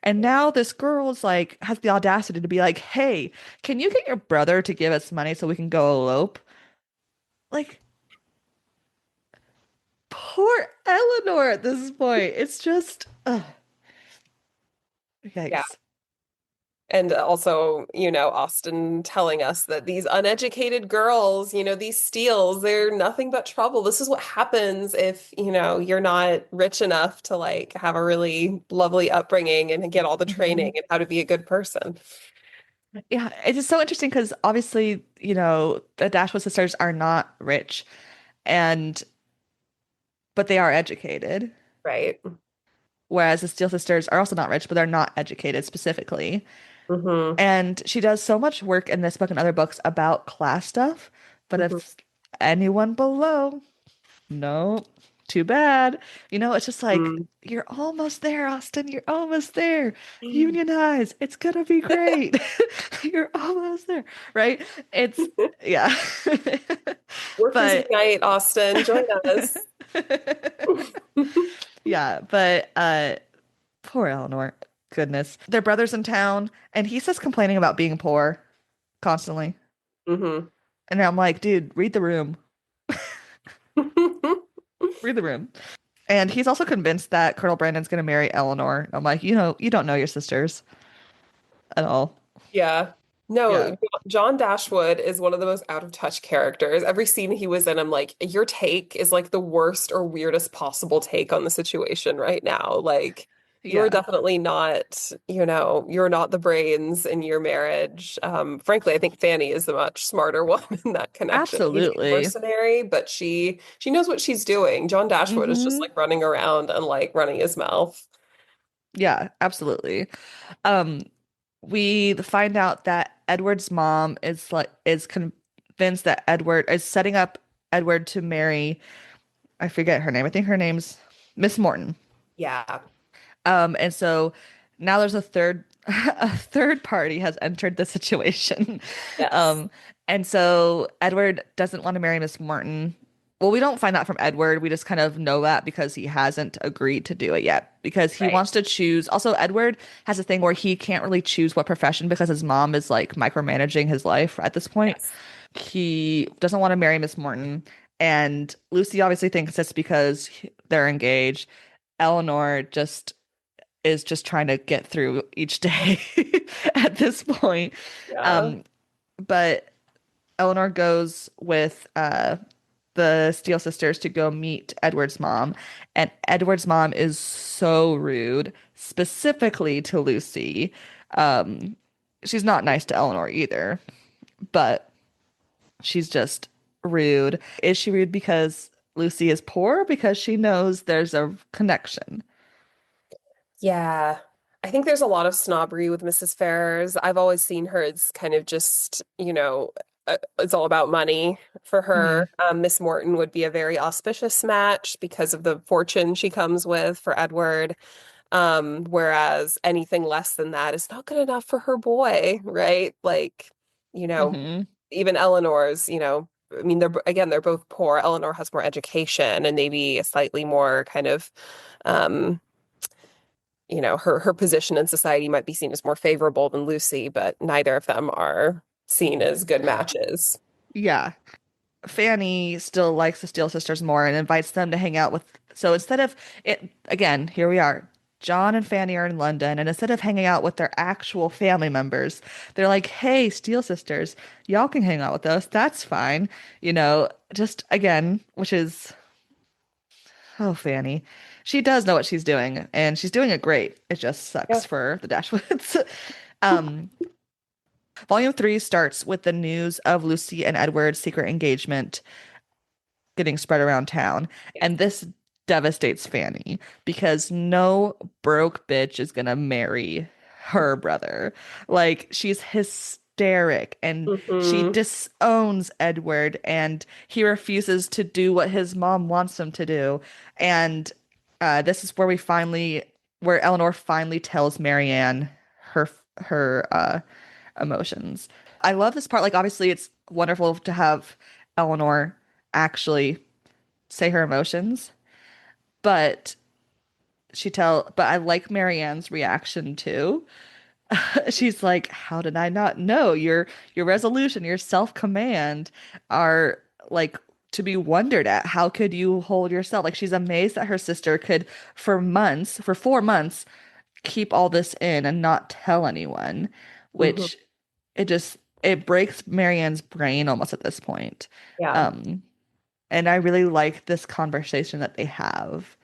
And now this girl is like has the audacity to be like, "Hey, can you get your brother to give us money so we can go elope?" Like, poor Eleanor at this point. It's just, Yeah. yikes. And also, Austen telling us that these uneducated girls, these steals, they're nothing but trouble. This is what happens if, you're not rich enough to like have a really lovely upbringing and get all the training Mhm. and how to be a good person. Yeah, it is so interesting because obviously, the Dashwood sisters are not rich, and but they are educated. Right. Whereas the Steele sisters are also not rich, but they're not educated specifically. Hmm. And she does so much work in this book and other books about class stuff. But Hmm. if anyone below, no, too bad. It's just like, you're almost there, Austen. You're almost there. Unionize. It's gonna be great. You're almost there, right? It's, yeah. Workers But unite, Austen, join us. yeah, but poor Eleanor. Goodness. Their brother's in town, and he's just complaining about being poor constantly. Hmm. And I'm like, dude, read the room. Read the room. And he's also convinced that Colonel Brandon's going to marry Eleanor. I'm like, you don't know your sisters at all. Yeah. No, Yeah. John Dashwood is one of the most out of touch characters. Every scene he was in, I'm like, your take is like the worst or weirdest possible take on the situation right now. Like, you are Yeah. definitely not, you're not the brains in your marriage. Frankly, I think Fanny is the much smarter one in that connection. He's a Absolutely. mercenary, but she knows what she's doing. John Dashwood is just Hmm. like running around and like running his mouth. Yeah, absolutely. Um, we find out that Edward's mom is convinced that Edward is setting up Edward to marry, I forget her name. I think her name's Miss Morton. Yeah. And so now there's a third a third party has entered the situation. Yes. Um, and so Edward doesn't want to marry Miss Morton. Well, we don't find that from Edward. We just kind of know that because he hasn't agreed to do it yet because he Right. wants to choose. Also, Edward has a thing where he can't really choose what profession because his mom is like micromanaging his life at this point. Yes. He doesn't want to marry Miss Morton, and Lucy obviously thinks it's because they're engaged. Eleanor just is just trying to get through each day at this point. Yeah. Um, but Eleanor goes with the Steele sisters to go meet Edward's mom, and Edward's mom is so rude, specifically to Lucy. Um, she's not nice to Eleanor either, but she's just rude. Is she rude because Lucy is poor? Because she knows there's a connection. Yeah. I think there's a lot of snobbery with Mrs. Ferrers. I've always seen her as kind of just, it's all about money for Hmm. her. Miss Morton would be a very auspicious match because of the fortune she comes with for Edward. Whereas anything less than that is not good enough for her boy, right? Like, you know, Hmm. even Eleanor's, I mean, they're both poor. Eleanor has more education and maybe a slightly more kind of, um, her position in society might be seen as more favorable than Lucy, but neither of them are seen as good matches. Yeah. Fanny still likes the Steele sisters more and invites them to hang out with. So instead of it, again, here we are. John and Fanny are in London, and instead of hanging out with their actual family members, they're like, "Hey, Steele sisters, y'all can hang out with us. That's fine." Just again, which is, oh, Fanny. She does know what she's doing, and she's doing it great. It just Yeah. sucks for the Dashwoods. Um, Volume 3 starts with the news of Lucy and Edward's secret engagement getting spread around town. Yeah. And this devastates Fanny because no broke bitch is gonna marry her brother. Like, she's hysteric and she Hmm. disowns Edward and he refuses to do what his mom wants him to do. And this is where Eleanor finally tells Marianne her emotions. I love this part. Like, obviously, it's wonderful to have Eleanor actually say her emotions, but but I like Marianne's reaction too. She's like, "How did I not know? Your resolution, your self-command are like to be wondered at. How could you hold yourself?" Like she's amazed that her sister could for 4 months, keep all this in and not tell anyone, Hmm. which it breaks Marianne's brain almost at this point. Yeah. Um, and I really like this conversation that they have.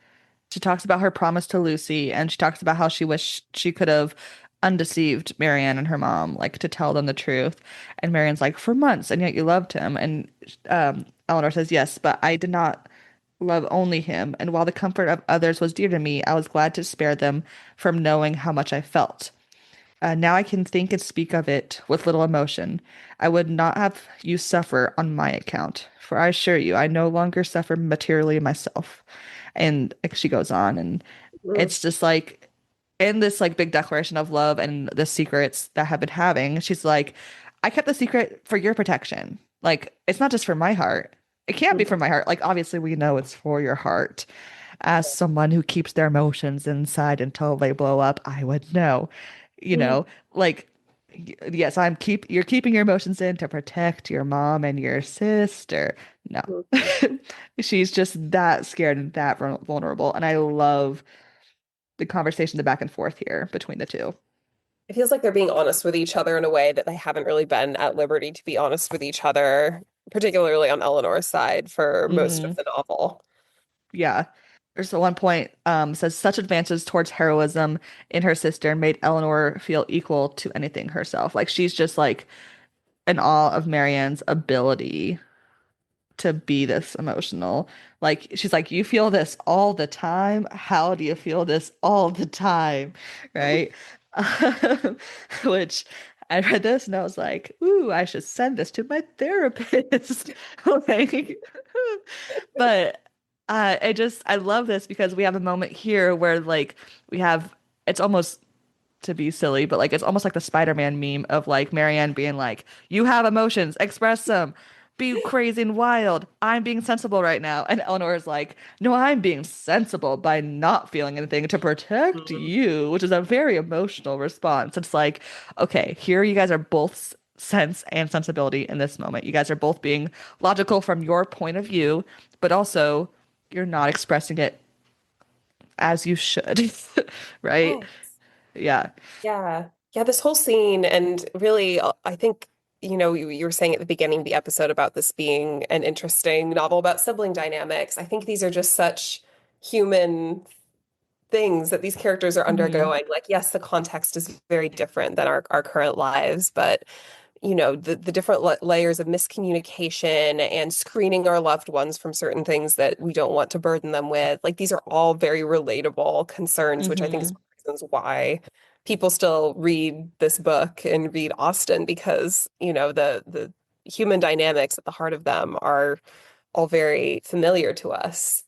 She talks about her promise to Lucy, and she talks about how she wished she could have undeceived Marianne and her mom, like to tell them the truth. And Marianne's like, for months, and yet you loved him. And Eleanor says, yes, but I did not love only him. And while the comfort of others was dear to me, I was glad to spare them from knowing how much I felt. Now I can think and speak of it with little emotion. I would not have you suffer on my account, for I assure you, I no longer suffer materially myself. And like, she goes on, and Hmm. it's just like in this like big declaration of love and the secrets that have been having, she's like, I kept the secret for your protection. Like, it's not just for my heart. It can't be for my heart. Like, obviously, we know it's for your heart. As someone who keeps their emotions inside until they blow up, I would know. You Hmm. know, like, yes, you're keeping your emotions in to protect your mom and your sister. No. She's just that scared and that vulnerable. And I love the conversation, the back and forth here between the two. It feels like they're being honest with each other in a way that they haven't really been at liberty to be honest with each other, particularly on Eleanor's side for most of Hmm. the novel. Yeah. There's the one point says such advances towards heroism in her sister made Eleanor feel equal to anything herself. Like she's just like in awe of Marianne's ability to be this emotional. Like she's like, you feel this all the time. How do you feel this all the time? Right? Which I read this and I was like, ooh, I should send this to my therapist. Like, but I love this because we have a moment here where like we have it's almost to be silly, but like it's almost like the Spider-Man meme of like Marianne being like, "You have emotions, express them, be crazy and wild. I'm being sensible right now." And Eleanor is like, "No, I'm being sensible by not feeling anything to protect Mhm. you," which is a very emotional response. It's like, okay, here you guys are both sense and sensibility in this moment. You guys are both being logical from your point of view, but also you're not expressing it as you should, right? Yes. Yeah. Yeah. Yeah, this whole scene, and really, I think, you were saying at the beginning of the episode about this being an interesting novel about sibling dynamics. I think these are just such human things that these characters are Hmm. undergoing. Like, yes, the context is very different than our current lives, but the different layers of miscommunication and screening our loved ones from certain things that we don't want to burden them with. Like these are all very relatable concerns, which I think is Hmm. one of the reasons why people still read this book and read Austen because, the human dynamics at the heart of them are all very familiar to us.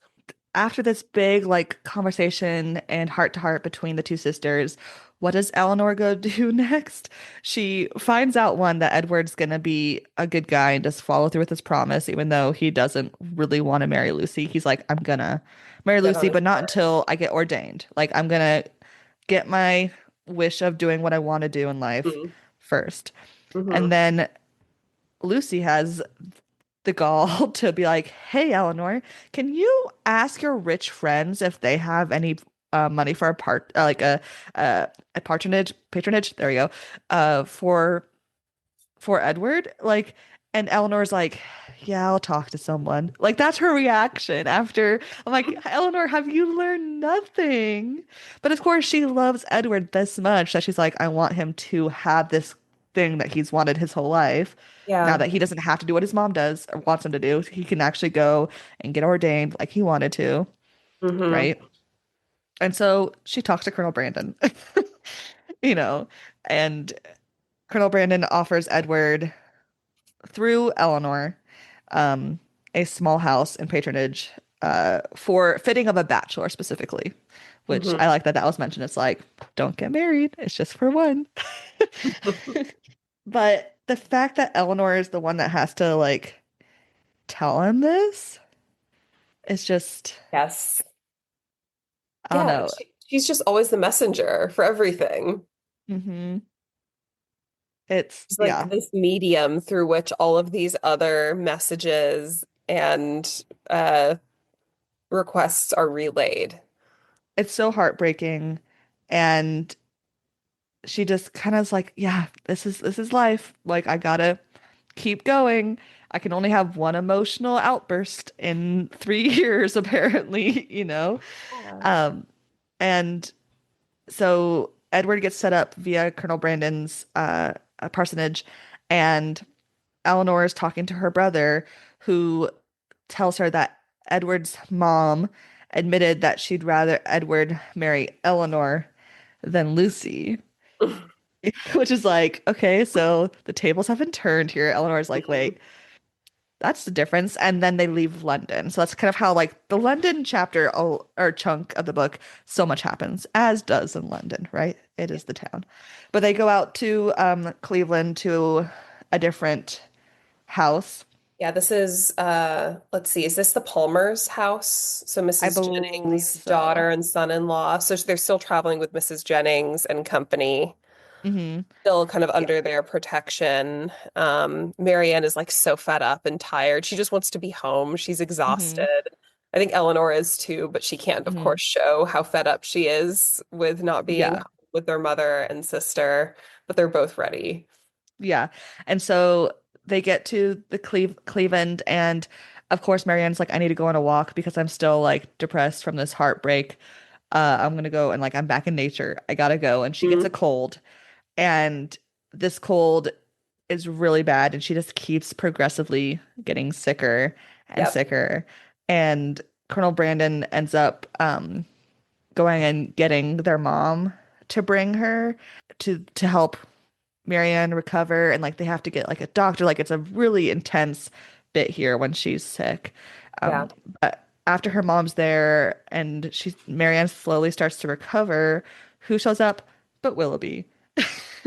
After this big like conversation and heart to heart between the two sisters, what does Eleanor go do next? She finds out one that Edward's gonna be a good guy and just follow through with his promise, even though he doesn't really want to marry Lucy. He's like, I'm gonna marry Get Lucy, on his but not part. until I get ordained. Like I'm gonna get my wish of doing what I want to do in life Mm-hmm. first. And Mm-hmm. then Lucy has the gall to be like, "Hey, Eleanor, can you ask your rich friends if they have any money for a a patronage? There we go. For Edward, like." And Eleanor's like, "Yeah, I'll talk to someone." Like that's her reaction after I'm like, "Eleanor, have you learned nothing?" But of course, she loves Edward this much that she's like, "I want him to have this thing that he's wanted his whole life." Now Yeah. that he doesn't have to do what his mom does or wants him to do, he can actually go and get ordained like he wanted to, Mm-hmm. right? And so she talks to Colonel Brandon, you know, and Colonel Brandon offers Edward through Eleanor um, a small house in patronage for fitting of a bachelor specifically, which I Mm-hmm. like that that was mentioned. It's like, don't get married. It's just for one. But the fact that Eleanor is the one that has to like tell him this is just, Yes. I don't Yeah, know. she's just always the messenger for everything. Hmm. It's, It's like yeah, this medium through which all of these other messages and requests are relayed. it's so heartbreaking. And she just kind of is like, yeah, this is life. Like I gotta keep going. I can only have one emotional outburst in 3 years, apparently, you know? Yeah. Um, and so Edward gets set up via Colonel Brandon's parsonage, and Eleanor is talking to her brother, who tells her that Edward's mom admitted that she'd rather Edward marry Eleanor than Lucy. Which is like, okay, so the tables have been turned here. Eleanor's like, Mhm. wait, that's the difference. And then they leave London. So that's kind of how like the London chapter or chunk of the book, so much happens, as does in London, right? It Yeah. is the town. But they go out to Cleveland to a different house. Yeah, this is let's see, is this the Palmer's house? So I Mrs. believe Jennings' so. daughter and son-in-law. So they're still traveling with Mrs. Jennings and company, Hmm. still kind of Yeah. under their protection. Marianne is like so fed up and tired. She just wants to be home. She's Hmm. exhausted. I think Eleanor is too, but she can't, of Hmm. course, show how fed up she is with not being Yeah. home. with their mother and sister, but they're both ready. Yeah. And so they get to the Cleveland, and of course Marianne's like, I need to go on a walk because I'm still like depressed from this heartbreak. I'm gonna go, and like I'm back in nature. I gotta go. And she gets a Mhm. cold, and this cold is really bad, and she just keeps progressively getting sicker and Yep. sicker. And Colonel Brandon ends up going and getting their mom to bring her to help Marianne recover, and like they have to get like a doctor. Like it's a really intense bit here when she's sick. Yeah. But after her mom's there and Marianne slowly starts to recover, who shows up but Willoughby?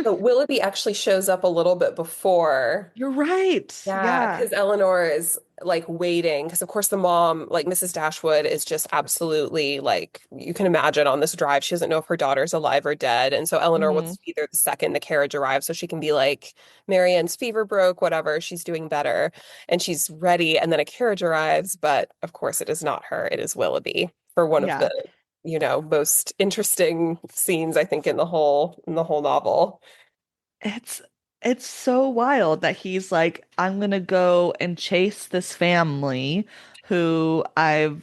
So Willoughby actually shows up a little bit before. You're right. Yeah, Yeah. because Eleanor is like waiting. Because of course the mom, like Mrs. Dashwood, is just absolutely like you can imagine on this drive. She doesn't know if her daughter's alive or dead, and so Eleanor Hmm. wants to be there the second the carriage arrives, so she can be like, Marianne's fever broke, whatever. She's doing better, and she's ready. And then a carriage arrives, but of course it is not her. It is Willoughby for one of Yeah. the, most interesting scenes I think in the whole novel. It's it's so wild that he's like, I'm gonna go and chase this family who I've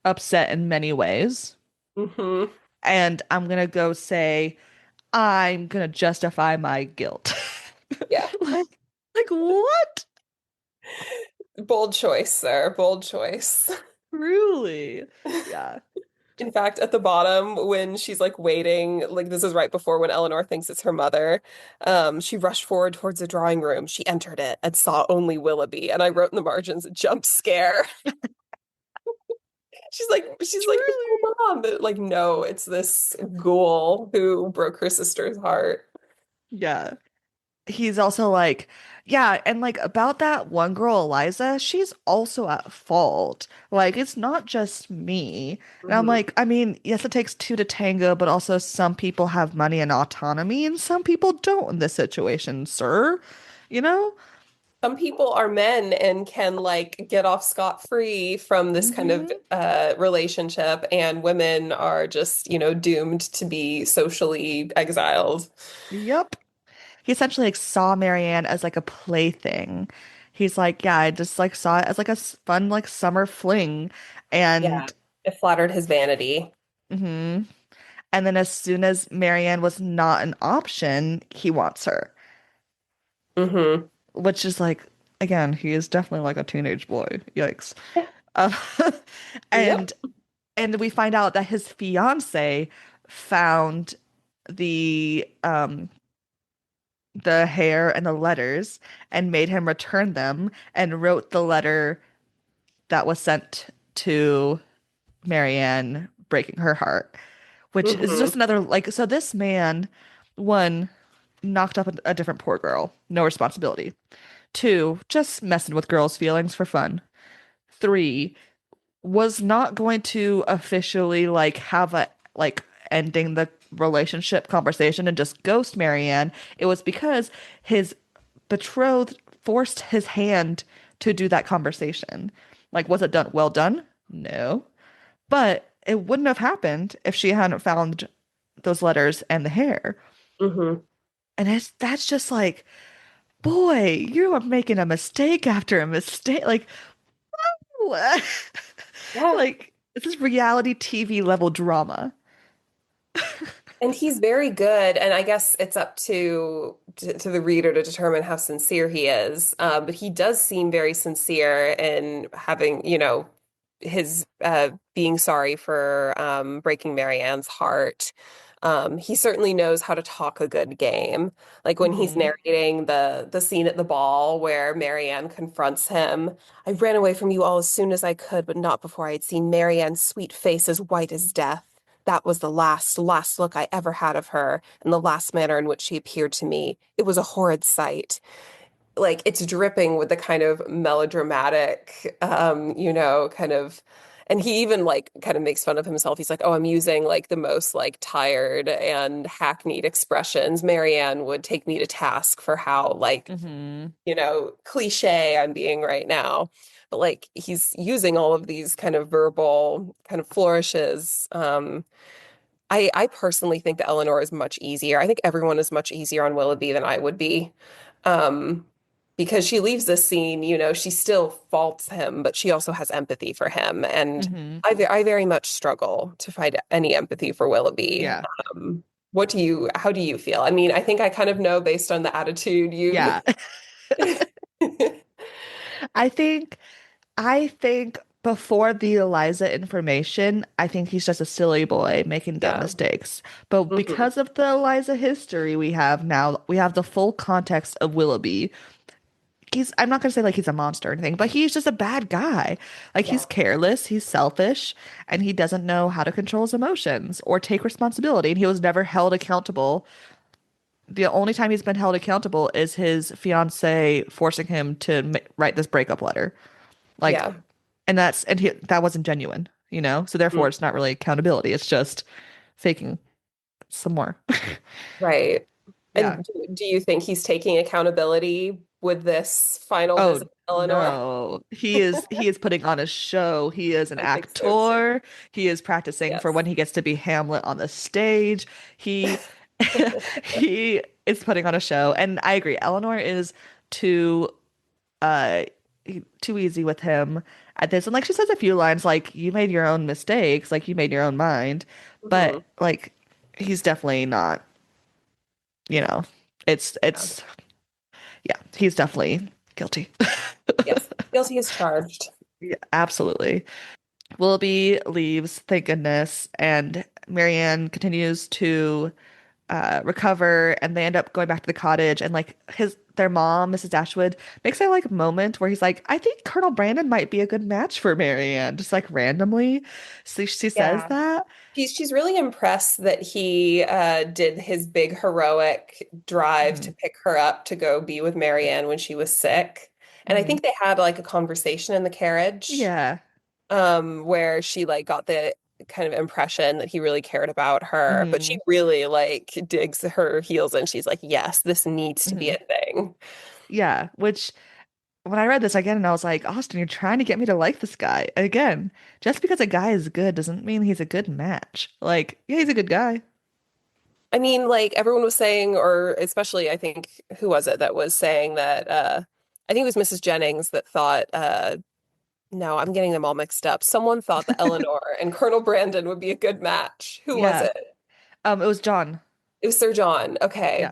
upset in many ways, Hmm. and I'm gonna go say, I'm gonna justify my guilt. Yeah. Like, like what? Bold choice, sir. Bold choice. Truly. Yeah. In fact, at the bottom, when she's like waiting, like this is right before when Eleanor thinks it's her mother, she rushed forward towards the drawing room. She entered it and saw only Willoughby. And I wrote in the margins, jump scare. She's like, Truly. oh, mom. But like, no, it's this ghoul who broke her sister's heart. Yeah. He's also like, yeah, and like about that one girl, Eliza, she's also at fault. Like, it's not just me. And I'm Mhm. like, I mean, yes, it takes two to tango, but also some people have money and autonomy, and some people don't in this situation, sir. You know? Some people are men and can like get off scot-free from this kind of Hmm. relationship, and women are just, doomed to be socially exiled. Yep. He essentially like saw Marianne as like a plaything. He's like, yeah, I just like saw it as like a fun like summer fling, Yeah. and It flattered his vanity. mhm. And then as soon as Marianne was not an option, he wants her, Hmm. which is like, again, he is definitely like a teenage boy. Yikes. Uh, Yep. and and we find out that his fiance found the the hair and the letters and made him return them and wrote the letter that was sent to Marianne, breaking her heart, which is Hmm. just another like, so this man, one, knocked up a different poor girl, no responsibility. Two, just messing with girls' feelings for fun. Three, was not going to officially like have a like ending the relationship conversation and just ghost Marianne. It was because his betrothed forced his hand to do that conversation. Like, was it done well done? No. But it wouldn't have happened if she hadn't found those letters and the hair. Hmm. And that's just like, boy, you are making a mistake after a mistake. Like, what? Yeah. Like, this is reality TV level drama. And he's very good, and I guess it's up to the reader to determine how sincere he is. But he does seem very sincere in having, his being sorry for breaking Marianne's heart. He certainly knows how to talk a good game. Like when he's Hmm. narrating the scene at the ball where Marianne confronts him. I ran away from you all as soon as I could, but not before I had seen Marianne's sweet face as white as death. That was the last look I ever had of her, and the last manner in which she appeared to me. It was a horrid sight. Like it's dripping with the kind of melodramatic, kind of, and he even like kind of makes fun of himself. He's like, "Oh, I'm using like the most like tired and hackneyed expressions. Marianne would take me to task for how like, Hmm. cliche I'm being right now." But like he's using all of these kind of verbal kind of flourishes. I personally think that Eleanor is much easier. I think everyone is much easier on Willoughby than I would be. Um, because she leaves this scene, she still faults him, but she also has empathy for him. And Hmm. I very much struggle to find any empathy for Willoughby. Yeah. How do you feel? I mean, I think I kind of know based on the attitude you. Yeah. I think I think before the Eliza information, I think he's just a silly boy making dumb Yeah. mistakes. But Hmm. because of the Eliza history we have now, we have the full context of Willoughby. I'm not gonna say like he's a monster or anything, but he's just a bad guy. Like he's Yeah. careless, he's selfish, and he doesn't know how to control his emotions or take responsibility. And he was never held accountable. The only time he's been held accountable is his fiance forcing him to write this breakup letter. Like, Yeah. that wasn't genuine, you know? So therefore Mm. it's not really accountability. It's just faking some more. Right. Yeah. And do you think he's taking accountability with this final Oh visit, Eleanor? no. He is putting on a show. He is an I think so too. actor. He is practicing for Yes. when he gets to be Hamlet on the stage. He he is putting on a show. And I agree. Eleanor is too uh too easy with him at this. And like she says a few lines like you made your own mistakes, like you made your own mind. Hmm. But like he's definitely not, you know, Yeah. it's yeah, he's definitely guilty. Yes. Guilty as charged. Yeah, absolutely. Willoughby leaves, thank goodness, and Marianne continues to recover, and they end up going back to the cottage. And like their mom, Mrs. Dashwood, makes a like moment where he's like, "I think Colonel Brandon might be a good match for Marianne," just like randomly. So she says Yeah. that. She's really impressed that he did his big heroic drive Hmm. to pick her up to go be with Marianne when she was sick. And I Hmm. think they had like a conversation in the carriage, Yeah. where she like got the kind of impression that he really cared about her, but she Hmm. really like digs her heels in. She's like, yes, this needs to be Hmm. a thing. Yeah. Which when I read this again, and I was like, Austin, you're trying to get me to like this guy. And again, just because a guy is good doesn't mean he's a good match. Like, yeah, he's a good guy. I mean, like everyone was saying, or especially I think who was it that was saying that I think it was Mrs. Jennings that thought no, I'm getting them all mixed up. Someone thought that Eleanor and Colonel Brandon would be a good match. Who was Yeah. it? It was John. It was Sir John. Yeah, Okay.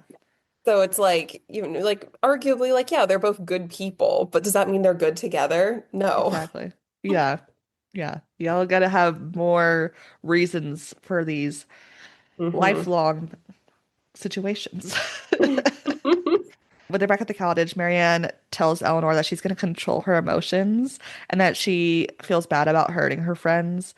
So it's like, like arguably like, yeah, they're both good people, but does that mean they're good together? No. exactly. Yeah. Yeah. Y'all gotta have more reasons for these Hmm. lifelong situations. When they're back at the cottage, Marianne tells Eleanor that she's going to control her emotions and that she feels bad about hurting her friends.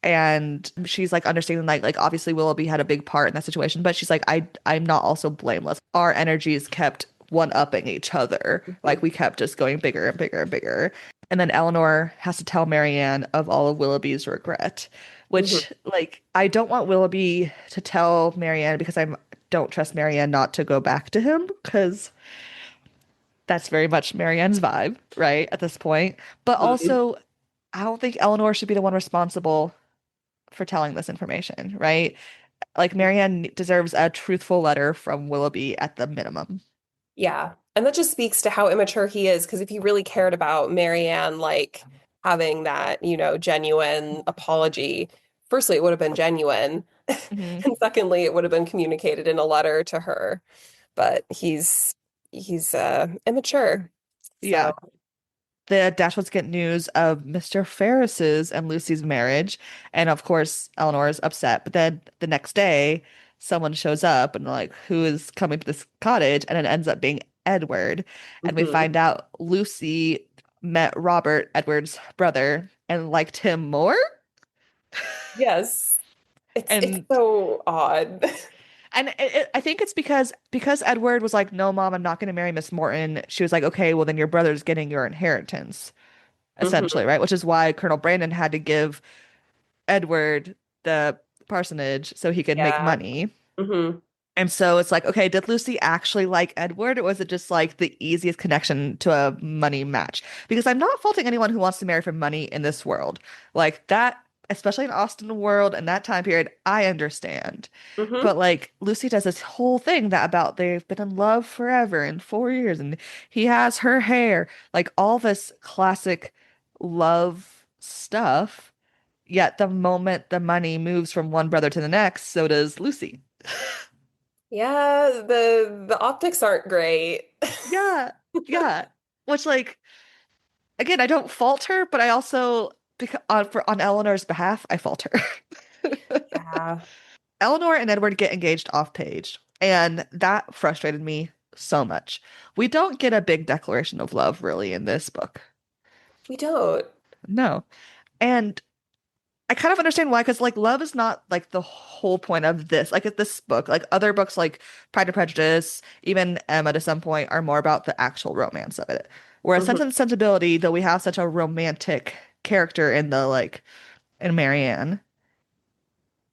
And she's like understanding like obviously Willoughby had a big part in that situation, but she's like, I'm not also blameless. Our energies kept one-upping each other. Like we kept just going bigger and bigger and bigger. And then Eleanor has to tell Marianne of all of Willoughby's regret, Hmm. which like I don't want Willoughby to tell Marianne because I don't trust Marianne not to go back to him because that's very much Marianne's vibe, right, at this point. But Hmm. also, I don't think Eleanor should be the one responsible for telling this information, right? Like Marianne deserves a truthful letter from Willoughby at the minimum. Yeah. And that just speaks to how immature he is, because if he really cared about Marianne, like having that, genuine apology, firstly, it would have been genuine. Hmm. And secondly, it would have been communicated in a letter to her. But he's immature. So, Yeah. The Dashwoods get news of Mr. Ferris's and Lucy's marriage, and of course Eleanor's upset. But then the next day, someone shows up and like, who is coming to this cottage? And it ends up being Edward, and we mhm. find out Lucy met Robert, Edward's brother, and liked him more. Yes, it's And so odd. I think it's because Edward was like, "No, mom, I'm not going to marry Miss Morton." She was like, "Okay, well then your brother's getting your inheritance." Essentially, Hmm. right? Which is why Colonel Brandon had to give Edward the parsonage so he could make Yeah. money. Hmm. And so it's like, okay, did Lucy actually like Edward, or was it just like the easiest connection to a money match? Because I'm not faulting anyone who wants to marry for money in this world. Like that, especially in Austen world and that time period, I understand. Hmm. But like Lucy does this whole thing that about they've been in love forever in 4 years and he has her hair, like all this classic love stuff. Yet the moment the money moves from one brother to the next, so does Lucy. Yeah, the optics aren't great. Yeah, yeah. Which like again, I don't fault her, but I also because on Eleanor's behalf, I fault her. Yeah, Eleanor and Edward get engaged off page, and that frustrated me so much. We don't get a big declaration of love really in this book. we don't. No. And I kind of understand why, because like love is not like the whole point of this. Like at this book, like other books like Pride and Prejudice, even Emma to some point are more about the actual romance of it. Whereas Hmm. Sense and Sensibility, though we have such a romantic character in the like in Marianne,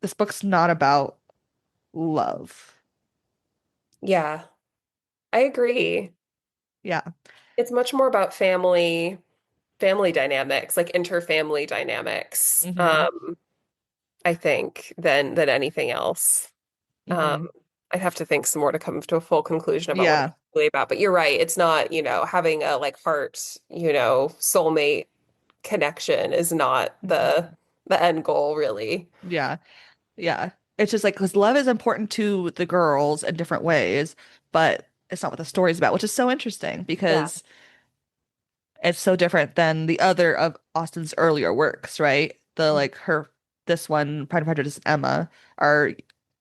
this book's not about love. Yeah, I agree. Yeah. It's much more about family dynamics, like interfamily dynamics, Hmm. I think, than anything else. Hmm. Um, I'd have to think some more to come to a full conclusion about what it's Yeah. really about. But you're right, it's not, having a like heart, soulmate connection is not Hmm. the end goal, really. Yeah. Yeah. It's just like because love is important to the girls in different ways, but it's not what the story's about, which is so interesting Yeah. because it's so different than the other of Austen's earlier works, right? The like her this one, Pride and Prejudice, Emma, are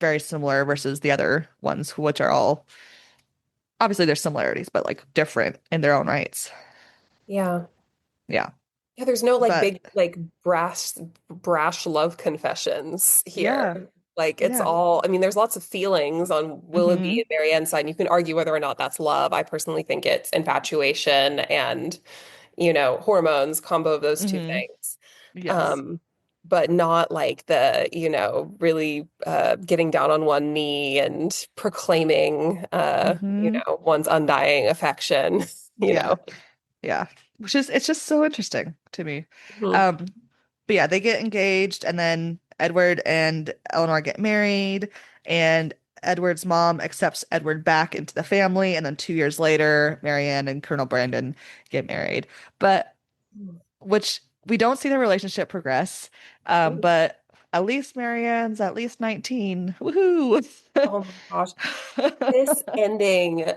very similar versus the other ones, which are all obviously there's similarities, but like different in their own rights. Yeah. Yeah. Yeah, there's no like But big like brash love confessions here. yeah, Like it's yeah. all, I mean, there's lots of feelings on Willoughby Hmm. and Marianne's side. And you can argue whether or not that's love. I personally think it's infatuation and, hormones, combo of those two Hmm. things. Yes. Um, but not like the, really getting down on one knee and proclaiming Hmm. one's undying affection, you Yeah. know. Yeah. Which is it's just so interesting to me. Mhm. Um, but yeah, they get engaged and then Edward and Eleanor get married and Edward's mom accepts Edward back into the family and then 2 years later, Marianne and Colonel Brandon get married. But which we don't see the relationship progress. But at least Marianne's at least 19. Woohoo! Oh my gosh. This ending,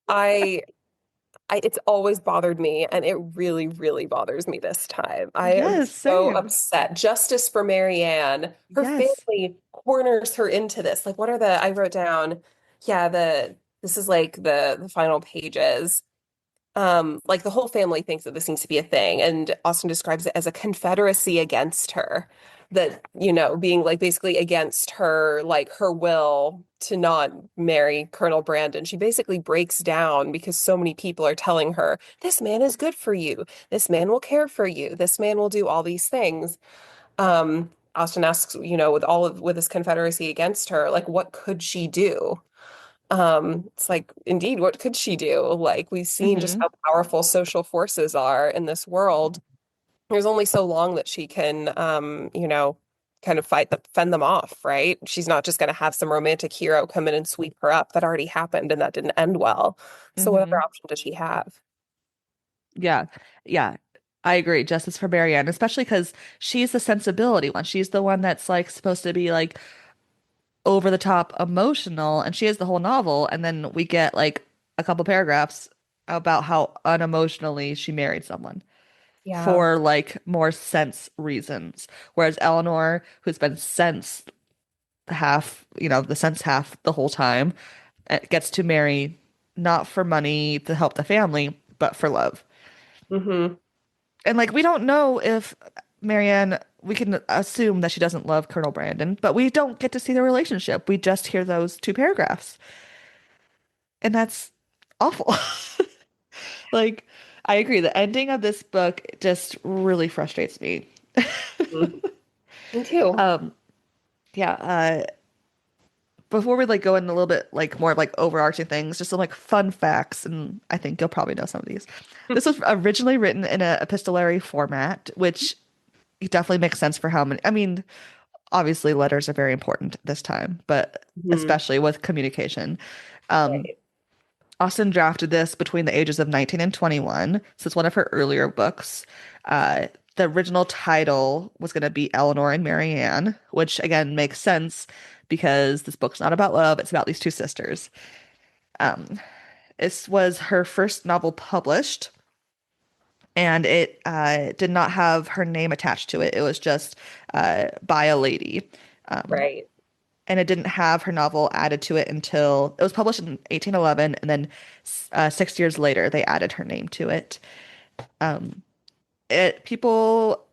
I it's always bothered me and it really, really bothers me this time. I am Yes, so same. upset. Justice for Marianne. Her Yes. family corners her into this. Like what are the I wrote down, yeah, this is like the final pages. Like the whole family thinks that this needs to be a thing, and Austin describes it as a confederacy against her. That, being like basically against her, like her will to not marry Colonel Brandon. She basically breaks down because so many people are telling her, this man is good for you. This man will care for you. This man will do all these things. Austin asks, with this confederacy against her, like, what could she do? It's like, indeed, what could she do? Like, we've seen just Hmm. how powerful social forces are in this world. There's only so long that she can, kind of fend them off, right? She's not just going to have some romantic hero come in and sweep her up. That already happened and that didn't end well. So what other Hmm. option does she have? Yeah. Yeah. I agree. Justice for Marianne, especially because she's the sensibility one. She's the one that's like supposed to be like over the top emotional, and she has the whole novel. And then we get like a couple paragraphs about how unemotionally she married someone Yeah. for like more sense reasons. Whereas Eleanor, who's been sense half, the sense half the whole time, gets to marry not for money to help the family, but for love. Hmm. And like we don't know if Marianne, we can assume that she doesn't love Colonel Brandon, but we don't get to see the relationship. We just hear those two paragraphs. And that's awful. Like I agree, the ending of this book just really frustrates me. Me too. Um, yeah, before we like go in a little bit like more of like overarching things, just some like fun facts, and I think you'll probably know some of these. This was originally written in an epistolary format, which it definitely makes sense for how many. I mean, obviously letters are very important this time, but Mhm. especially with communication. Um, Right. Austen drafted this between the ages of 19 and 21. So it's one of her earlier books. The original title was going to be Eleanor and Marianne, which again makes sense because this book's not about love, it's about these two sisters. Um, this was her first novel published, and it did not have her name attached to it. It was just by a lady. Um, Right. and it didn't have her novel added to it until it was published in 1811, and then 6 years later they added her name to it. Um, people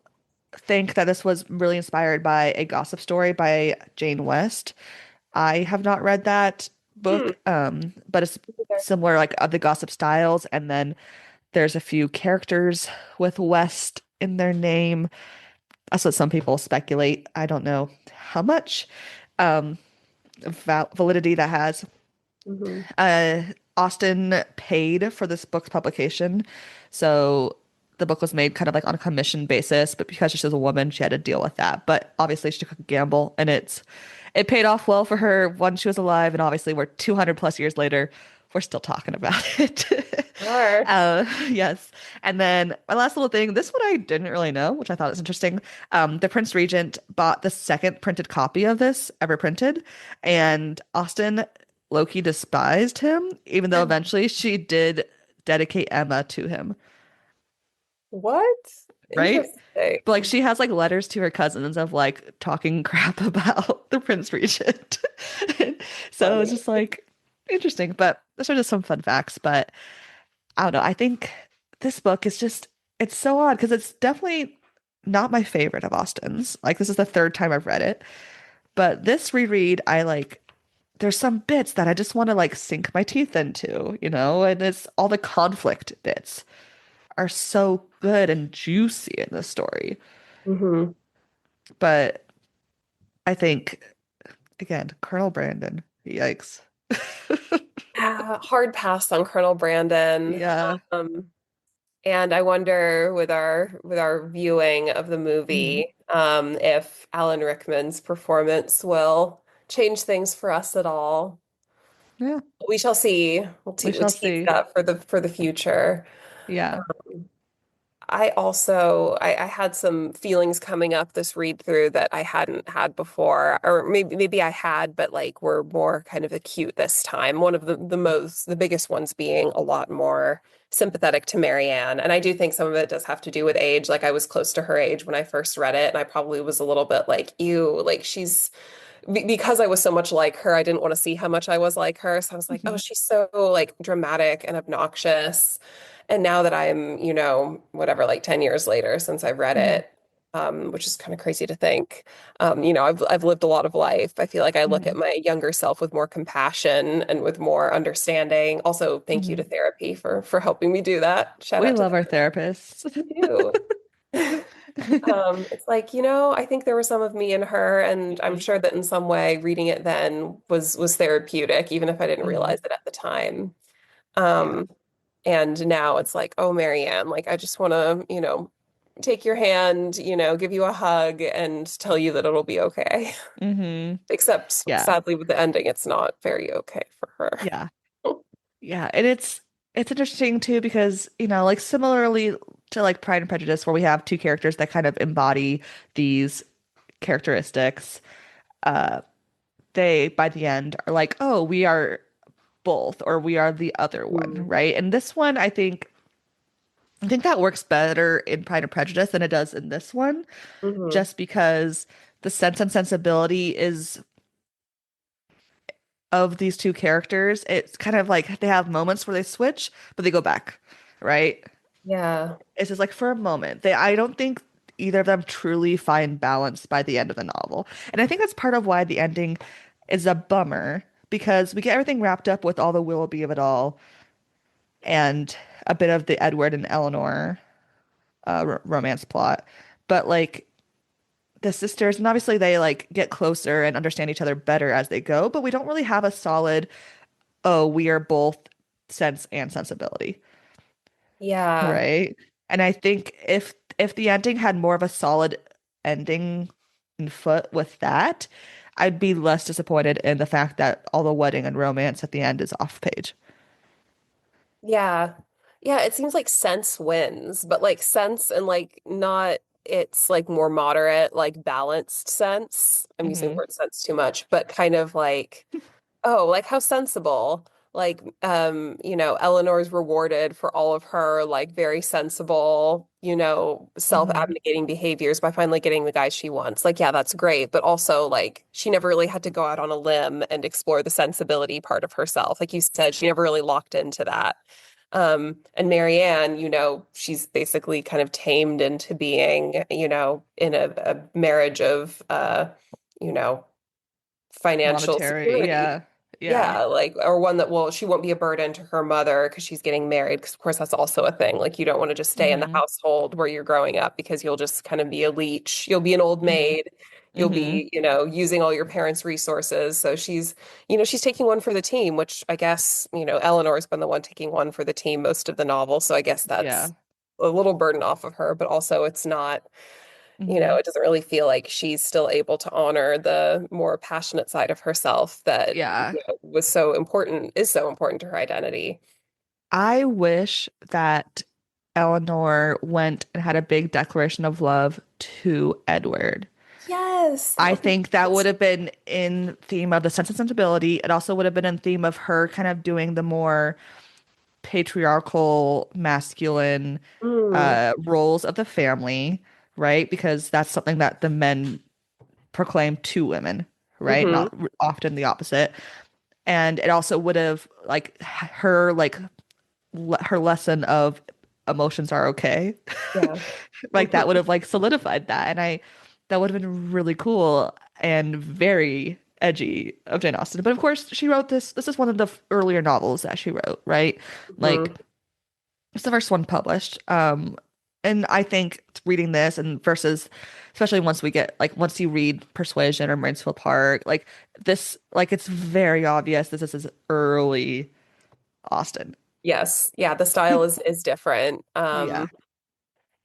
think that this was really inspired by a gossip story by Jane West. I have not read that Hmm. book, but it's similar, like the gossip styles, and then there's a few characters with West in their name. That's what some people speculate. I don't know how much um, validity that has. Hmm. Uh, Austen paid for this book's publication, so the book was made kind of like on a commission basis, but because she's a woman, she had to deal with that. But obviously she took a gamble, and it paid off well for her when she was alive, and obviously we're 200 plus years later, we're still talking about it. Sure. Yes. And then my last little thing, this one I didn't really know, which I thought was interesting. The Prince Regent bought the second printed copy of this ever printed, and Austen Loki despised him, even though eventually she did dedicate Emma to him, What? right? Interesting. But like she has like letters to her cousins of like talking crap about the Prince Regent. So it's Funny. just like interesting. But those are just some fun facts. But I don't know. I think this book is just it's so odd because it's definitely not my favorite of Austen's. Like this is the third time I've read it. But this reread, I like there's some bits that I just want to like sink my teeth into, and it's all the conflict bits are so good and juicy in this story. Hmm. But I think again, Colonel Brandon, yikes. Hard pass on Colonel Brandon. Yeah. Um, and I wonder with our viewing of the Mhm. movie, if Alan Rickman's performance will change things for us at all. Yeah, We shall see. we We'll shall tease see. that for the future. Yeah. I also I had some feelings coming up this read through that I hadn't had before, or maybe I had, but like were more kind of acute this time. One of the biggest ones being a lot more sympathetic to Marianne, and I do think some of it does have to do with age. Like I was close to her age when I first read it, and I probably was a little bit like, ew, like she's because I was so much like her, I didn't want to see how much I was like her. So I was like, oh, Mhm. she's so like dramatic and obnoxious. And now that I'm, whatever, like 10 years later since I read Mhm. it, which is kind of crazy to think, I've lived a lot of life. I feel like I look at Mhm. my younger self with more compassion and with more understanding. Also, thank you to Mhm. therapy for helping me do that. Shout We out to love our them therapists. too. It's like, I think there was some of me in her, and I'm Mhm. sure that in some way reading it then was therapeutic, even if I didn't Mhm. realize it at the time. Yeah. Um, and now it's like, oh, Marianne, like I just want to, take your hand, give you a hug and tell you that it'll be okay. Hmm. Except Yeah. sadly with the ending, it's not very okay for her. Yeah. Yeah. And it's interesting too because, like similarly to like Pride and Prejudice, where we have two characters that kind of embody these characteristics, uh, they by the end are like, oh, we are both or we are the other one, Mm. right? And this one, I think that works better in Pride and Prejudice than it does in this one, Hmm. just because the Sense and Sensibility is of these two characters. It's kind of like they have moments where they switch, but they go back, right? Yeah. It's just like for a moment. I don't think either of them truly find balance by the end of the novel. And I think that's part of why the ending is a bummer because we get everything wrapped up with all the Willoughby of it all and a bit of the Edward and Eleanor romance plot. But like the sisters, and obviously they like get closer and understand each other better as they go, but we don't really have a solid, oh, we are both Sense and Sensibility, Yeah. right? And I think if the ending had more of a solid ending in foot with that, I'd be less disappointed in the fact that all the wedding and romance at the end is off page. Yeah. Yeah, it seems like Sense wins, but like Sense and like not it's like more moderate, like balanced sense. I'm using the Hmm. word sense too much, but kind of like oh, like how sensible. Like, Eleanor's rewarded for all of her like very sensible, Hmm. self-abnegating behaviors by finally getting the guy she wants. Like, yeah, that's great, but also like she never really had to go out on a limb and explore the sensibility part of herself. Like you said, she never really locked into that. And Marianne, she's basically kind of tamed into being, in a marriage of you know, financial Monetary, security. yeah. Yeah. Yeah, like, or one that, well, she won't be a burden to her mother because she's getting married. Because, of course, that's also a thing. Like, you don't want to just stay in the Hmm. household where you're growing up because you'll just kind of be a leech. You'll be an old Hmm. maid. You'll Hmm. be, using all your parents' resources. So she's taking one for the team, which I guess, Eleanor's been the one taking one for the team most of the novel. So I guess Yeah. that's a little burden off of her, but also it's not Hmm. it doesn't really feel like she's still able to honor the more passionate side of herself that, Yeah. is so important to her identity. I wish that Eleanor went and had a big declaration of love to Edward. Yes, that I would be think that would nice. have been in theme of the Sense and Sensibility. It also would have been in theme of her kind of doing the more patriarchal, masculine Mm, roles of the family, right? Because that's something that the men proclaim to women, right? hmm. Not often the opposite. And it also would have her her lesson of emotions are okay. Yeah. Like that would have like solidified that. And that would have been really cool and very edgy of Jane Austen. But of course, she wrote this. This is one of the earlier novels that she wrote, right? Like Hmm. it's the first one published. And I think reading this and versus, especially once you read Persuasion or Mansfield Park, like this, like it's very obvious this is early Austen. Yes. Yeah, the style is different. Yeah.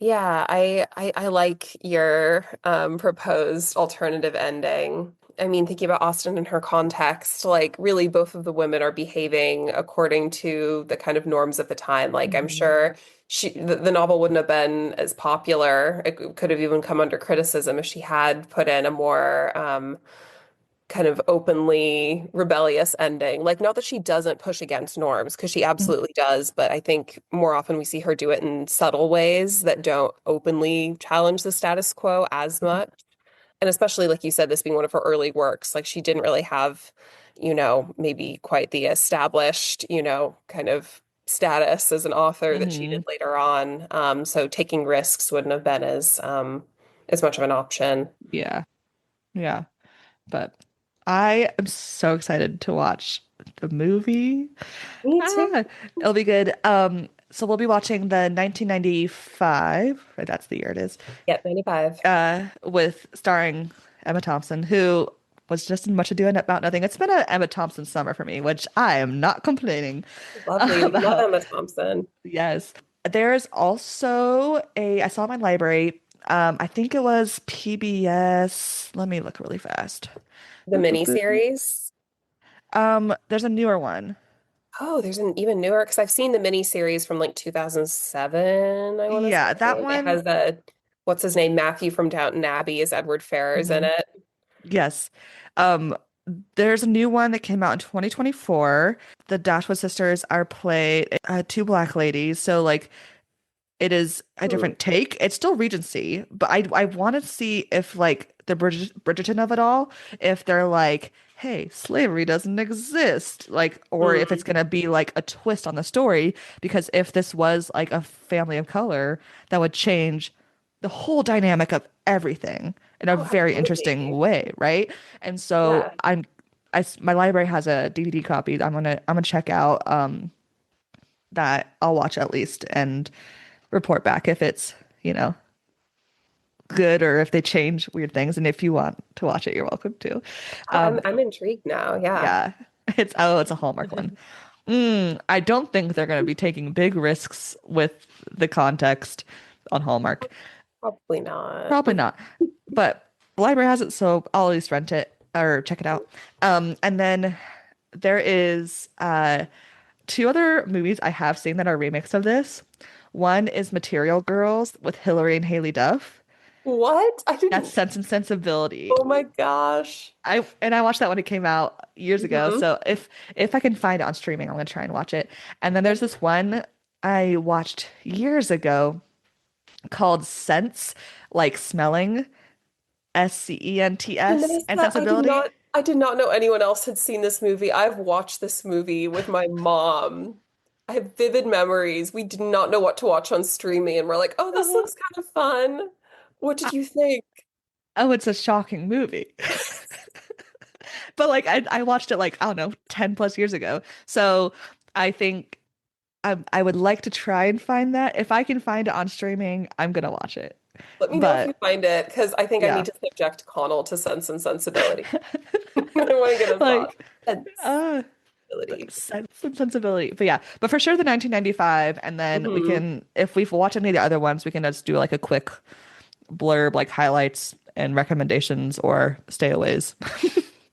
Yeah, I like your proposed alternative ending. I mean, thinking about Austen in her context, like really both of the women are behaving according to the kind of norms of the time. Like I'm Hmm. sure the novel wouldn't have been as popular. It could have even come under criticism if she had put in a more kind of openly rebellious ending. Like, not that she doesn't push against norms, because she absolutely does, but I think more often we see her do it in subtle ways that don't openly challenge the status quo as much. And especially, like you said, this being one of her early works, like she didn't really have, maybe quite the established, kind of status as an author that she did Hmm. later on. So taking risks wouldn't have been as much of an option. Yeah. Yeah. But I am so excited to watch the movie. Me too. Ah, it'll be good. So we'll be watching the 1995, right, that's the year it is, Yeah, 95. with starring Emma Thompson, who was just in Much Ado About Nothing. It's been an Emma Thompson summer for me, which I am not complaining Lovely. We love about. Emma Thompson. Yes. There's also I saw in my library, I think it was PBS. Let me look really fast. The Boop, boop, boop. miniseries. There's a newer one. Oh, there's an even newer because I've seen the miniseries from like 2007, I want to Yeah, that say. It one. has what's his name? Matthew from Downton Abbey is Edward Ferrars in Mhm. it. Yes. Um, there's a new one that came out in 2024. The Dashwood sisters are played two black ladies, so like it is a Hmm. different take. It's still Regency, but I want to see if like the Bridgerton of it all, if they're like, hey, slavery doesn't exist, like, or if it's Hmm. gonna be like a twist on the story. Because if this was like a family of color, that would change the whole dynamic of everything in a Oh, very interesting absolutely. way, right? And so Yeah. my library has a DVD copy. I'm gonna check out that I'll watch at least and report back if it's, you know, good or if they change weird things. And if you want to watch it, you're welcome to. Oh, I'm Um, I'm intrigued now. Yeah. yeah, it's a Hallmark one. I don't think they're going to be taking big risks with the context on Hallmark. Probably not. Probably not. But the library has it, so I'll at least rent it or check it out. And then there is two other movies I have seen that are remakes of this. One is Material Girls with Hilary and Haley Duff. What? I That's didn't. Sense and Sensibility. Oh my gosh. I watched that when it came out years ago. Hmm. So if I can find it on streaming, I'm gonna try and watch it. And then there's this one I watched years ago called Sense, like smelling, Scents, and Vanessa, Sensibility. I did not know anyone else had seen this movie. I've watched this movie with my mom. I have vivid memories. We did not know what to watch on streaming, and we're like, oh, this Uh, looks kind of fun. What did you think? oh, it's a shocking movie. But like I watched it like, I don't know, 10 plus years ago. So I think I would like to try and find that. If I can find it on streaming, I'm gonna watch it. Let me know if you But find it, because I think I need yeah. to subject Connell to Sense and Sensibility. I want to get his thoughts. Like uh Sensibility. Sense and Sensibility. But yeah, but for sure the 1995, and then we Hmm. can, if we've watched any of the other ones, we can just do like a quick blurb, like highlights and recommendations or stayaways.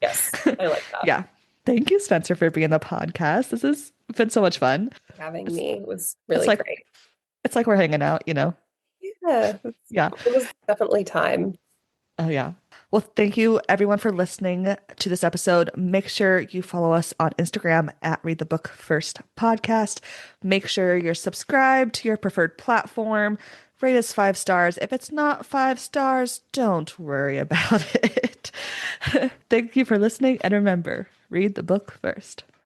Yes, I like that. Yeah. Thank you, Spencer, for being on the podcast. This has been so much fun. Having It's me was it's really like great. it's like we're hanging out, you know? Yeah, Yeah. it was definitely time. Oh yeah. Well, thank you everyone for listening to this episode. Make sure you follow us on Instagram at Read the Book First Podcast. Make sure you're subscribed to your preferred platform. Rate us 5 stars. If it's not 5 stars, don't worry about it. Thank you for listening, and remember, read the book first.